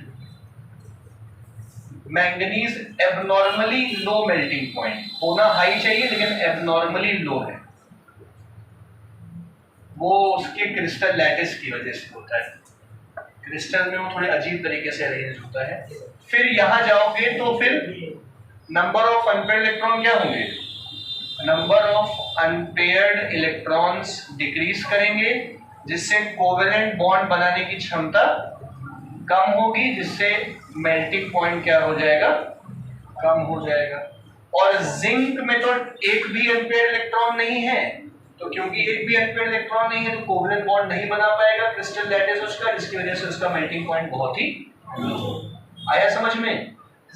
S1: Manganese abnormally low melting point, होना हाई चाहिए लेकिन एबनॉर्मली लो है. वो उसके क्रिस्टल लैटिस की वजह से होता है. क्रिस्टल में वो थोड़े अजीब तरीके से अरेंज होता है. फिर यहां जाओगे तो फिर नंबर ऑफ अनपेयर्ड इलेक्ट्रॉन क्या होंगे? Number of unpaired electrons decrease करेंगे, जिससे कोवेलेंट बॉन्ड बनाने की क्षमता कम होगी, जिससे मेल्टिंग पॉइंट क्या हो जाएगा? कम हो जाएगा. और जिंक में तो एक भी अनपेयर्ड इलेक्ट्रॉन नहीं है, तो क्योंकि एक भी अनपेयर्ड इलेक्ट्रॉन नहीं है तो कोवेलेंट बॉन्ड नहीं बना पाएगा क्रिस्टल लैटिस उसका, जिसकी वजह से उसका मेल्टिंग पॉइंट बहुत ही आया समझ में.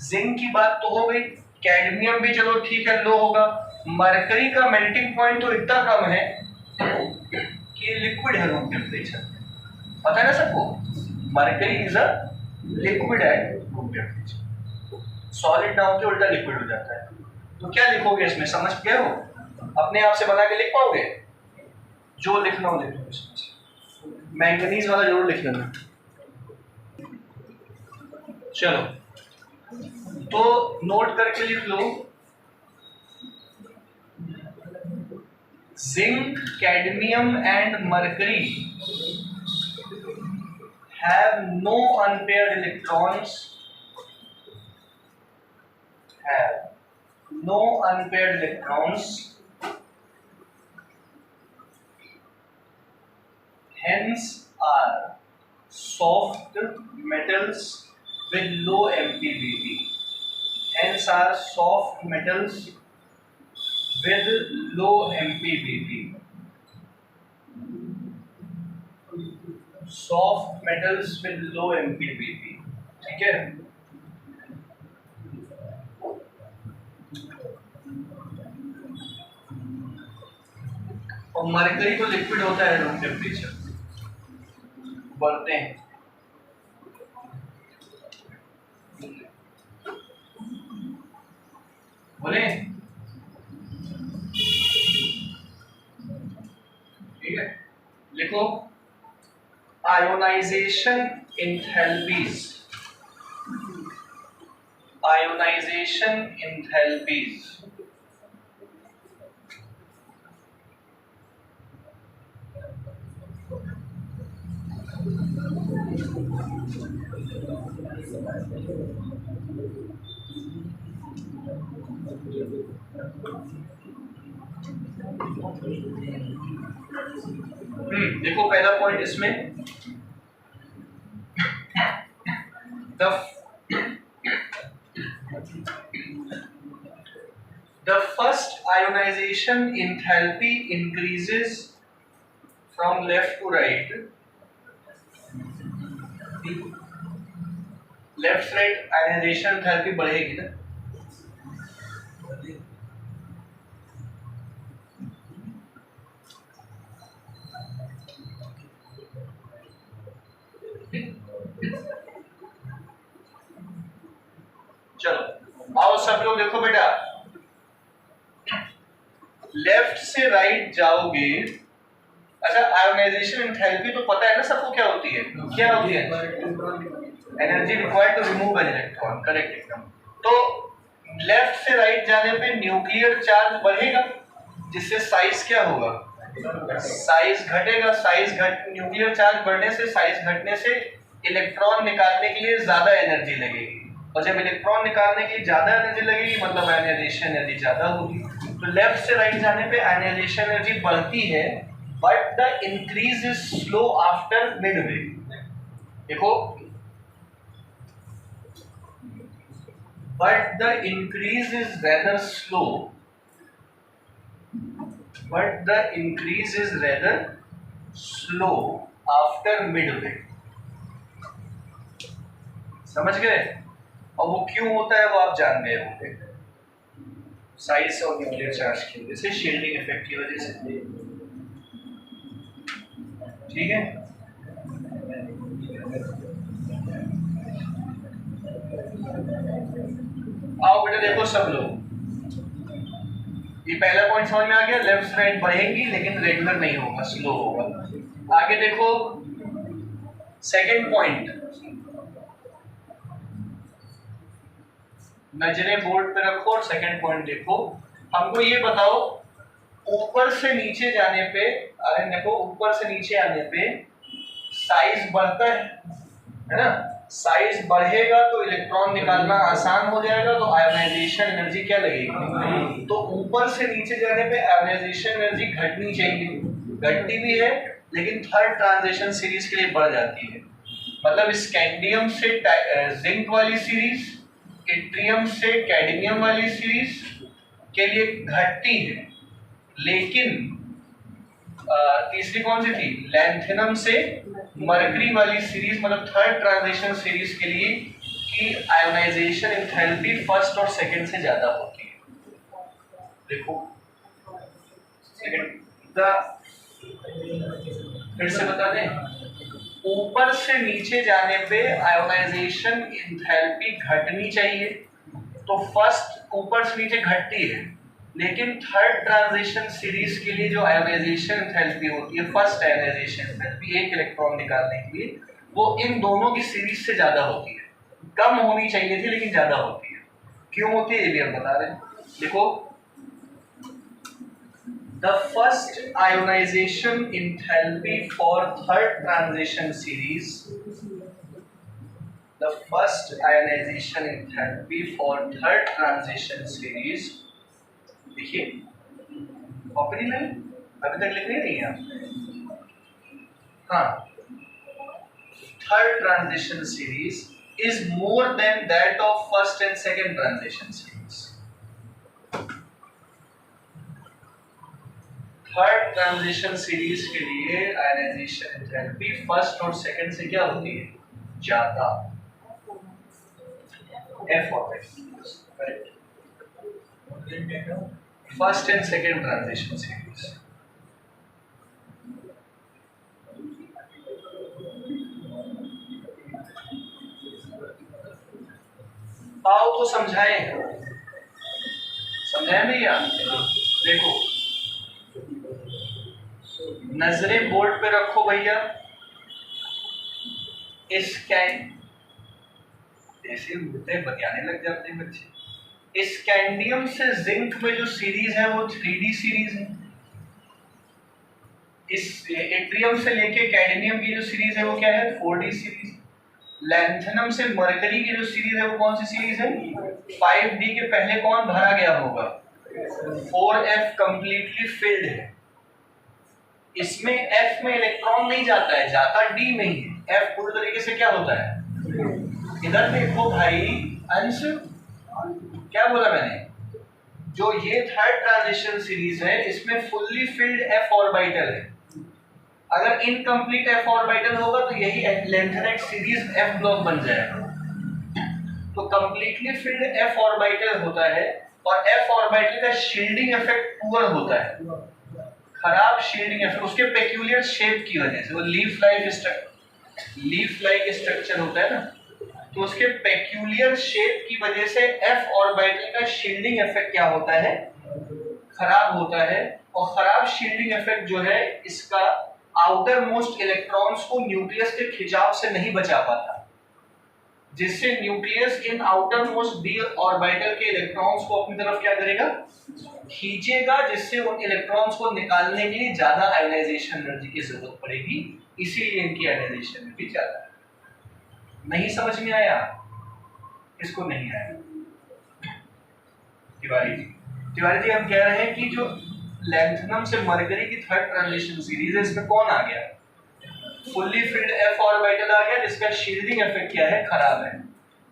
S1: जिंक की बात तो हो गई. कैडमियम भी चलो ठीक है लो होगा. मरकरी का मेल्टिंग पॉइंट तो इतना कम है कि लिक्विड है रूम टेम्परेचर. पता है ना सबको? Mercury is a liquid at room temperature. Solid नाम के उल्टा लिक्विड हो जाता है. तो क्या लिखोगे इसमें? समझ गए हो? अपने आप से बना के लिख पाओगे? जो लिखना हो लिख लो इसमें. मैंगनीज वाला जरूर लिख लेना. चलो तो नोट करके लिख लो. Zinc, cadmium and mercury have no unpaired electrons, hence are soft metals with low MPBP. Hence are soft metals with low MPBP. Soft metals with low MPPT, ठीक है। और मरकरी तो लिक्विड होता है रूम टेम्परेचर, बढ़ते हैं। बोले ठीक है, लिखो आयोनाइजेशन एंथैल्पीज, आयोनाइजेशन एंथैल्पीज। देखो पहला पॉइंट इसमें, the first ionization enthalpy increases from left to right, left से राइट आयनाइजेशन एंथैल्पी बढ़ेगी ना। चलो आओ सब लोग देखो बेटा, लेफ्ट से राइट जाओगे। अच्छा आयोनाइजेशन एंथैल्पी तो पता है ना सबको क्या होती है, क्या होती है? Energy required to remove an electron, correct एकदम। तो लेफ्ट से राइट जाने पे न्यूक्लियर चार्ज बढ़ेगा, जिससे साइज क्या होगा? साइज घटेगा। साइज घट न्यूक्लियर चार्ज बढ़ने से, साइज घटने से इलेक्ट्रॉन निकालने के लिए ज्यादा एनर्जी लगेगी, और जब इलेक्ट्रॉन निकालने के लिए ज्यादा एनर्जी लगेगी मतलब आयनाइजेशन एनर्जी ज्यादा होगी। तो लेफ्ट से राइट जाने पे आयनाइजेशन एनर्जी बढ़ती है, but the increase is slow after Midway. देखो but the increase is rather slow, but the increase is rather slow after midway। समझ गए? और वो क्यों होता है वो आप जान गए होंगे, साइज और न्यूक्लियर चार्ज की वजह से, शील्डिंग इफेक्ट की वजह से, ठीक है। आओ बेटा देखो सब लोग, ये पहला पॉइंट समझ में आ गया, लेफ्ट राइट बढ़ेंगी लेकिन रेगुलर नहीं होगा, स्लो होगा। आगे देखो सेकंड पॉइंट, नजरें बोर्ड पे रखो और सेकंड पॉइंट देखो। हमको ये बताओ ऊपर से नीचे जाने पे, अरे देखो ऊपर से नीचे आने पे साइज बढ़ता है ना, साइज बढ़ेगा तो इलेक्ट्रॉन निकालना आसान हो जाएगा, तो आयोनाइजेशन एनर्जी क्या लगेगी? तो ऊपर से नीचे जाने पे आयोनाइजेशन एनर्जी घटनी चाहिए, घटती भी है लेकिन थर्ड ट्रांजिशन सीरीज के लिए बढ़ जाती है। मतलब स्कैंडियम से जिंक वाली सीरीज, इट्रियम से कैडमियम वाली सीरीज के लिए घटती है, लेकिन तीसरी कौन सी थी? लैंथेनम से मरकरी वाली सीरीज, मतलब थर्ड ट्रांजिशन सीरीज के लिए की आयोनाइजेशन एंथैल्पी फर्स्ट और सेकंड से ज्यादा होती है। देखो फिर से बता दें, ऊपर से नीचे जाने पे आयोनाइजेशन एंथैल्पी घटनी चाहिए, तो फर्स्ट ऊपर से नीचे घटती है, लेकिन थर्ड ट्रांजिशन सीरीज के लिए जो आयोनाइजेशन एंथैल्पी होती है, फर्स्ट आयोनाइजेशन एंथैल्पी एक इलेक्ट्रॉन निकालने के लिए, वो इन दोनों की सीरीज से ज्यादा होती है। कम होनी चाहिए थी लेकिन ज्यादा होती है। क्यों होती है ये भी हम बता रहे हैं। देखो the first ionization enthalpy for third transition series, the first ionization enthalpy for third transition series, देखिए कॉपी नहीं, अभी तक लिख नहीं है आप? हाँ, third transition series is more than that of first and second transition series। Third transition series के लिए आयनाइजेशन एंथैल्पी फर्स्ट और सेकंड से क्या होती है, ज्यादा, F orbital, first and second transition series. आओ तो समझाएं भैया। देखो नजरें बोर्ड पे रखो भैया। इस ऐसे मुद्दे बतियाने लग जाते हैं बच्चे। स्कैंडियम से जिंक में जो सीरीज है वो 3D सीरीज है। इस एट्रियम से लेके कैडमियम की जो सीरीज है वो क्या है, 4D सीरीज। लैंथेनम से मरकरी की जो सीरीज है वो कौन सी सीरीज है, 5D के पहले कौन भरा गया होगा, 4F कंप्लीटली फिल्ड है। इसमें F में इलेक्ट्रॉन नहीं जाता है, जाता D में ही है। F पूरी तरीके से क्या होता है, इधर देखो भाई अंश, क्या बोला मैंने, जो ये थर्ड ट्रांजिशन सीरीज है इसमें फुल्ली फिल्ड F ऑर्बिटल है। अगर इनकम्प्लीट F ऑर्बिटल होगा तो यही लेंथेनेट सीरीज F ब्लॉक बन जाएगा। तो कंप्लीटली फिल्ड F ऑर्बिटल होता है और F ऑर्बिटल का शील्डिंग इफेक्ट पुअर होता है, खराब शील्डिंग इफेक्ट उसके पेक्यूलियर शेप की वजह से। वो लीफ लाइक स्ट्रक्चर होता है ना, तो उसके पेक्यूलियर शेप की वजह से F ऑर्बिटल का शील्डिंग इफेक्ट क्या होता है, खराब होता है। और खराब शील्डिंग इफेक्ट जो है इसका आउटर मोस्ट इलेक्ट्रॉन्स को न्यूक्लियस के खिंचाव से नहीं बचा पाता, जिससे nucleus in outer most d orbital के इलेक्ट्रॉन्स को अपनी तरफ क्या करेगा, खींचेगा, जिससे उन इलेक्ट्रॉन्स को निकालने के लिए ज्यादा आयनाइजेशन एनर्जी की जरूरत पड़ेगी। इसीलिए इनकी आयनाइजेशन एनर्जी ज्यादा है। नहीं समझ में आया, इसको नहीं आया तिवारी जी हम कह रहे हैं कि जो लैंथेनम से मरकरी की थर्ड ट्रांजिशन सीरीज है इसमें कौन आ गया, फुल्ली फिल्ड F ऑर्बिटल आ गया, जिसका शील्डिंग इफेक्ट क्या है, खराब है।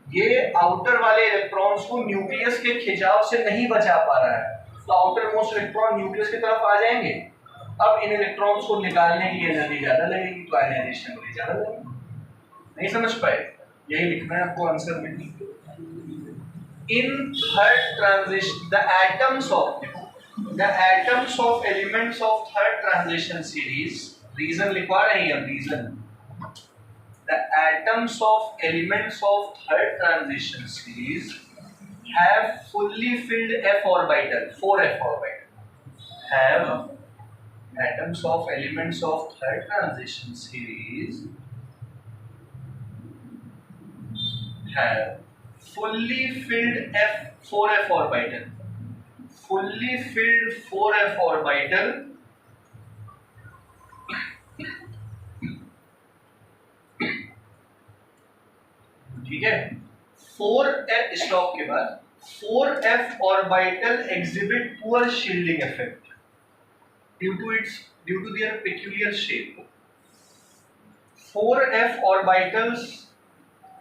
S1: ये आउटर वाले इलेक्ट्रॉन्स को न्यूक्लियस के खिंचाव से नहीं बचा पा रहा है, तो आउटर मोस्ट इलेक्ट्रॉन न्यूक्लियस की तरफ आ जाएंगे। अब इन इलेक्ट्रॉन्स को निकालने की एनर्जी ज्यादा लगेगी, तो आयनाइजेशन एनर्जी ज्यादा लगेगी। नहीं समझ पाए, यही लिखना है आपको आंसर में। In third transition the atoms of elements of third transition series, reason लिखवा रहे हैं हम, reason, the atoms of elements of third transition series have fully filled F orbital, 4F orbital, have atoms of elements of third transition series have fully filled 4F orbital, fully filled 4F orbital ठीक है। 4F stop के बाद 4F orbital exhibit poor shielding effect due to their peculiar shape. 4F orbitals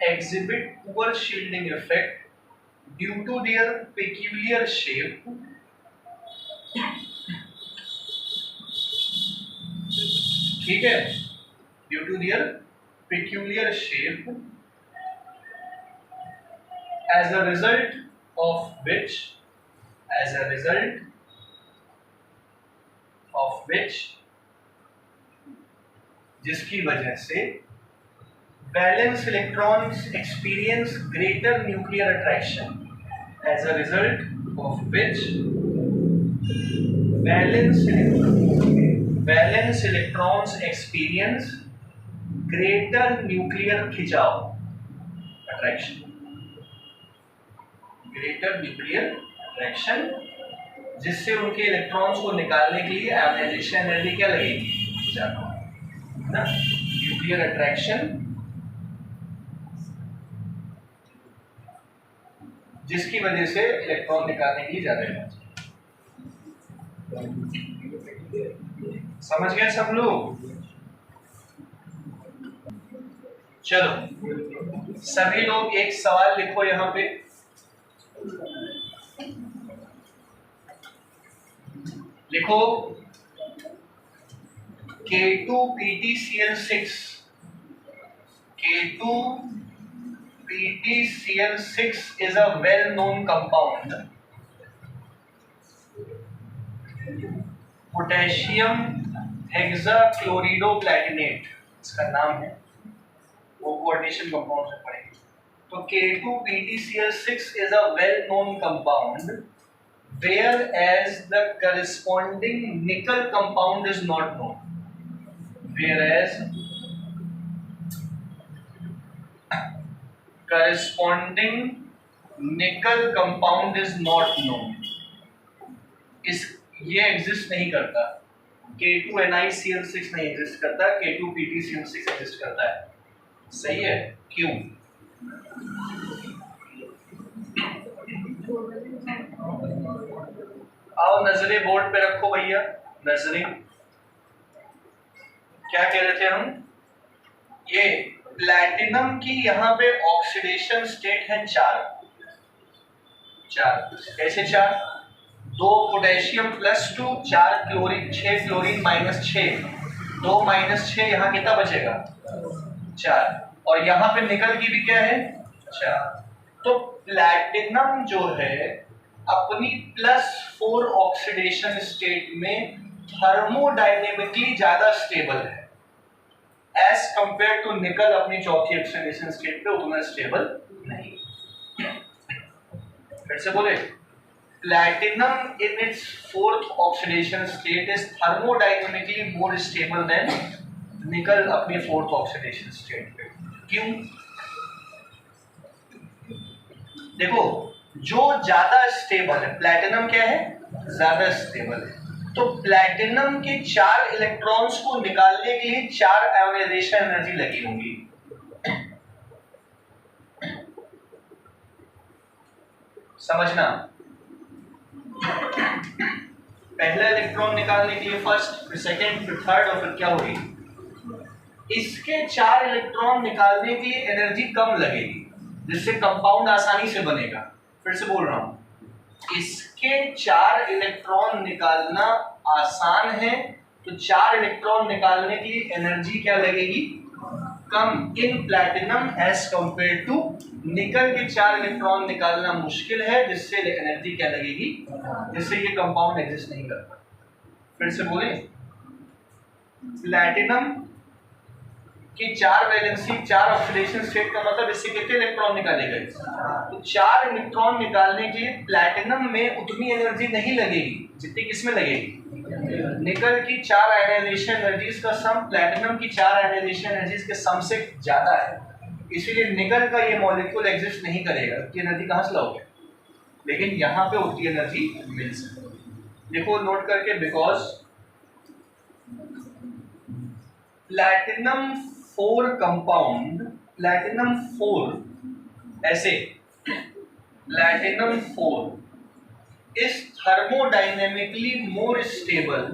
S1: exhibit poor shielding effect due to their peculiar shape ठीक है, due to their peculiar shape, as a result of which जिसकी वजह से valence electrons experience greater nuclear attraction, as a result of which valence electrons experience greater nuclear खिंचाव attraction, जिससे उनके electrons को निकालने के लिए आयनाइजेशन एनर्जी क्या लगेगी, ज्यादा ना, न्यूक्लियर अट्रैक्शन, जिसकी वजह से इलेक्ट्रॉन निकालने के लिए ज्यादा एनर्जी। समझ गए सब लोग? चलो सभी लोग एक सवाल लिखो यहाँ पे। लिखो K2PtCl6, K2PtCl6 is a well-known compound. Potassium hexachloridoplatinate इसका नाम है, वो कोऑर्डिनेशन कंपाउंड से पढ़ेंगे। तो K2PtCl6 is a well-known compound, whereas the corresponding nickel compound is not known. Whereas corresponding nickel compound is not known. ये एग्जिस्ट नहीं करता, K2NiCl6 नहीं एग्जिस्ट करता, K2PtCl6 एग्जिस्ट करता है। सही है, क्यों? आओ नजरें बोर्ड पे रखो भैया, नजरें क्या कह रहे थे हम? ये प्लैटिनम की यहाँ पे ऑक्सीडेशन स्टेट है 4। कैसे 4? 2 पोटेशियम +2, 4 क्लोरीन, 6 क्लोरीन -6, 2 -6, यहाँ कितना बचेगा? 4। और यहाँ पे निकल की भी क्या है? 4। तो प्लैटिनम जो है अपनी +4 ऑक्सीडेशन स्टेट में थर्मोडायनेमिकली ज्यादा स्टेबल है एज कंपेयर टू निकल अपनी चौथी ऑक्सीडेशन स्टेट पे उतना स्टेबल नहीं। फिर से बोले, platinum in its 4th oxidation state is thermodynamically more stable than nickel अपनी 4th oxidation state पे। क्यों? देखो, जो ज्यादा स्टेबल है, प्लैटिनम क्या है? ज्यादा स्टेबल है। तो प्लैटिनम के 4 इलेक्ट्रॉन्स को निकालने के लिए 4 आयोनाइजेशन एनर्जी लगी होंगी। समझना, पहला इलेक्ट्रॉन निकालने के लिए फर्स्ट, फिर सेकंड, फिर थर्ड, और फिर क्या होगी? इसके 4 इलेक्ट्रॉन निकालने के लिए एनर्जी कम लगेगी, जिससे कंपाउंड आसानी से बनेगा। फिर से बोल रहा हूं, इसके 4 इलेक्ट्रॉन निकालना आसान है, तो 4 इलेक्ट्रॉन निकालने की एनर्जी क्या लगेगी? कम इन प्लैटिनम एज कंपेयर टू निकल के 4 इलेक्ट्रॉन निकालना मुश्किल है, जिससे एनर्जी क्या लगेगी? जिससे ये कंपाउंड एग्जिस्ट नहीं करता। फिर से बोले, प्लैटिनम की 4 वैलेंसी, 4 ऑक्सीडेशन स्टेट का मतलब इससे कितने इलेक्ट्रॉन निकाले गए? तो 4 इलेक्ट्रॉन निकालने के लिए प्लैटिनम में उतनी एनर्जी नहीं लगेगी जितनी किसमें लगेगी? निकल की 4 आयनाइजेशन एनर्जीज का सम प्लैटिनम की 4 आयनाइजेशन एनर्जीज के सम से ज्यादा है, इसीलिए निकल का ये मॉलिक्यूल एग्जिस्ट नहीं करेगा। उतनी एनर्जी कहां से लाओगे? लेकिन यहाँ पे उतनी एनर्जी मिल सकती है। देखो नोट करके, बिकॉज प्लैटिनम 4 कंपाउंड, प्लैटिनम 4 ऐसे, platinum 4 is thermodynamically more stable,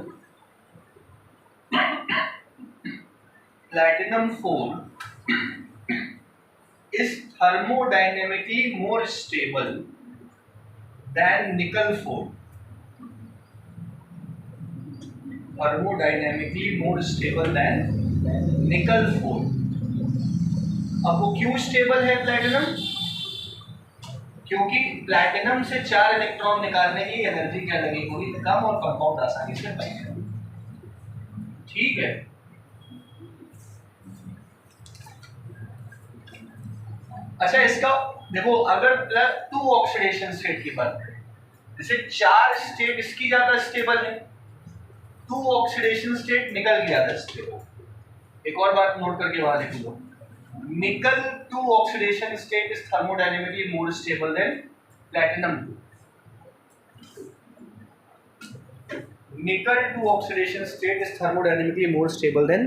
S1: platinum 4 is thermodynamically more stable than nickel 4, thermodynamically more stable than nickel 4। अब वो क्यों स्टेबल है प्लैटिनम? क्योंकि प्लैटिनम से 4 इलेक्ट्रॉन निकालने की एनर्जी क्या लगी होगी? कम, और कंपाउंड आसानी से बनेगा। ठीक है, अच्छा इसका देखो, अगर +2 ऑक्सीडेशन स्टेट की बात करें, जैसे 4 स्टेट इसकी ज्यादा स्टेबल है, 2 ऑक्सीडेशन स्टेट निकल की ज्यादा स्टेबल। एक और बात नोट करके वहां लिख लो, nickel 2 oxidation state is thermodynamically more stable than platinum 2. Nickel 2 oxidation state is thermodynamically more stable than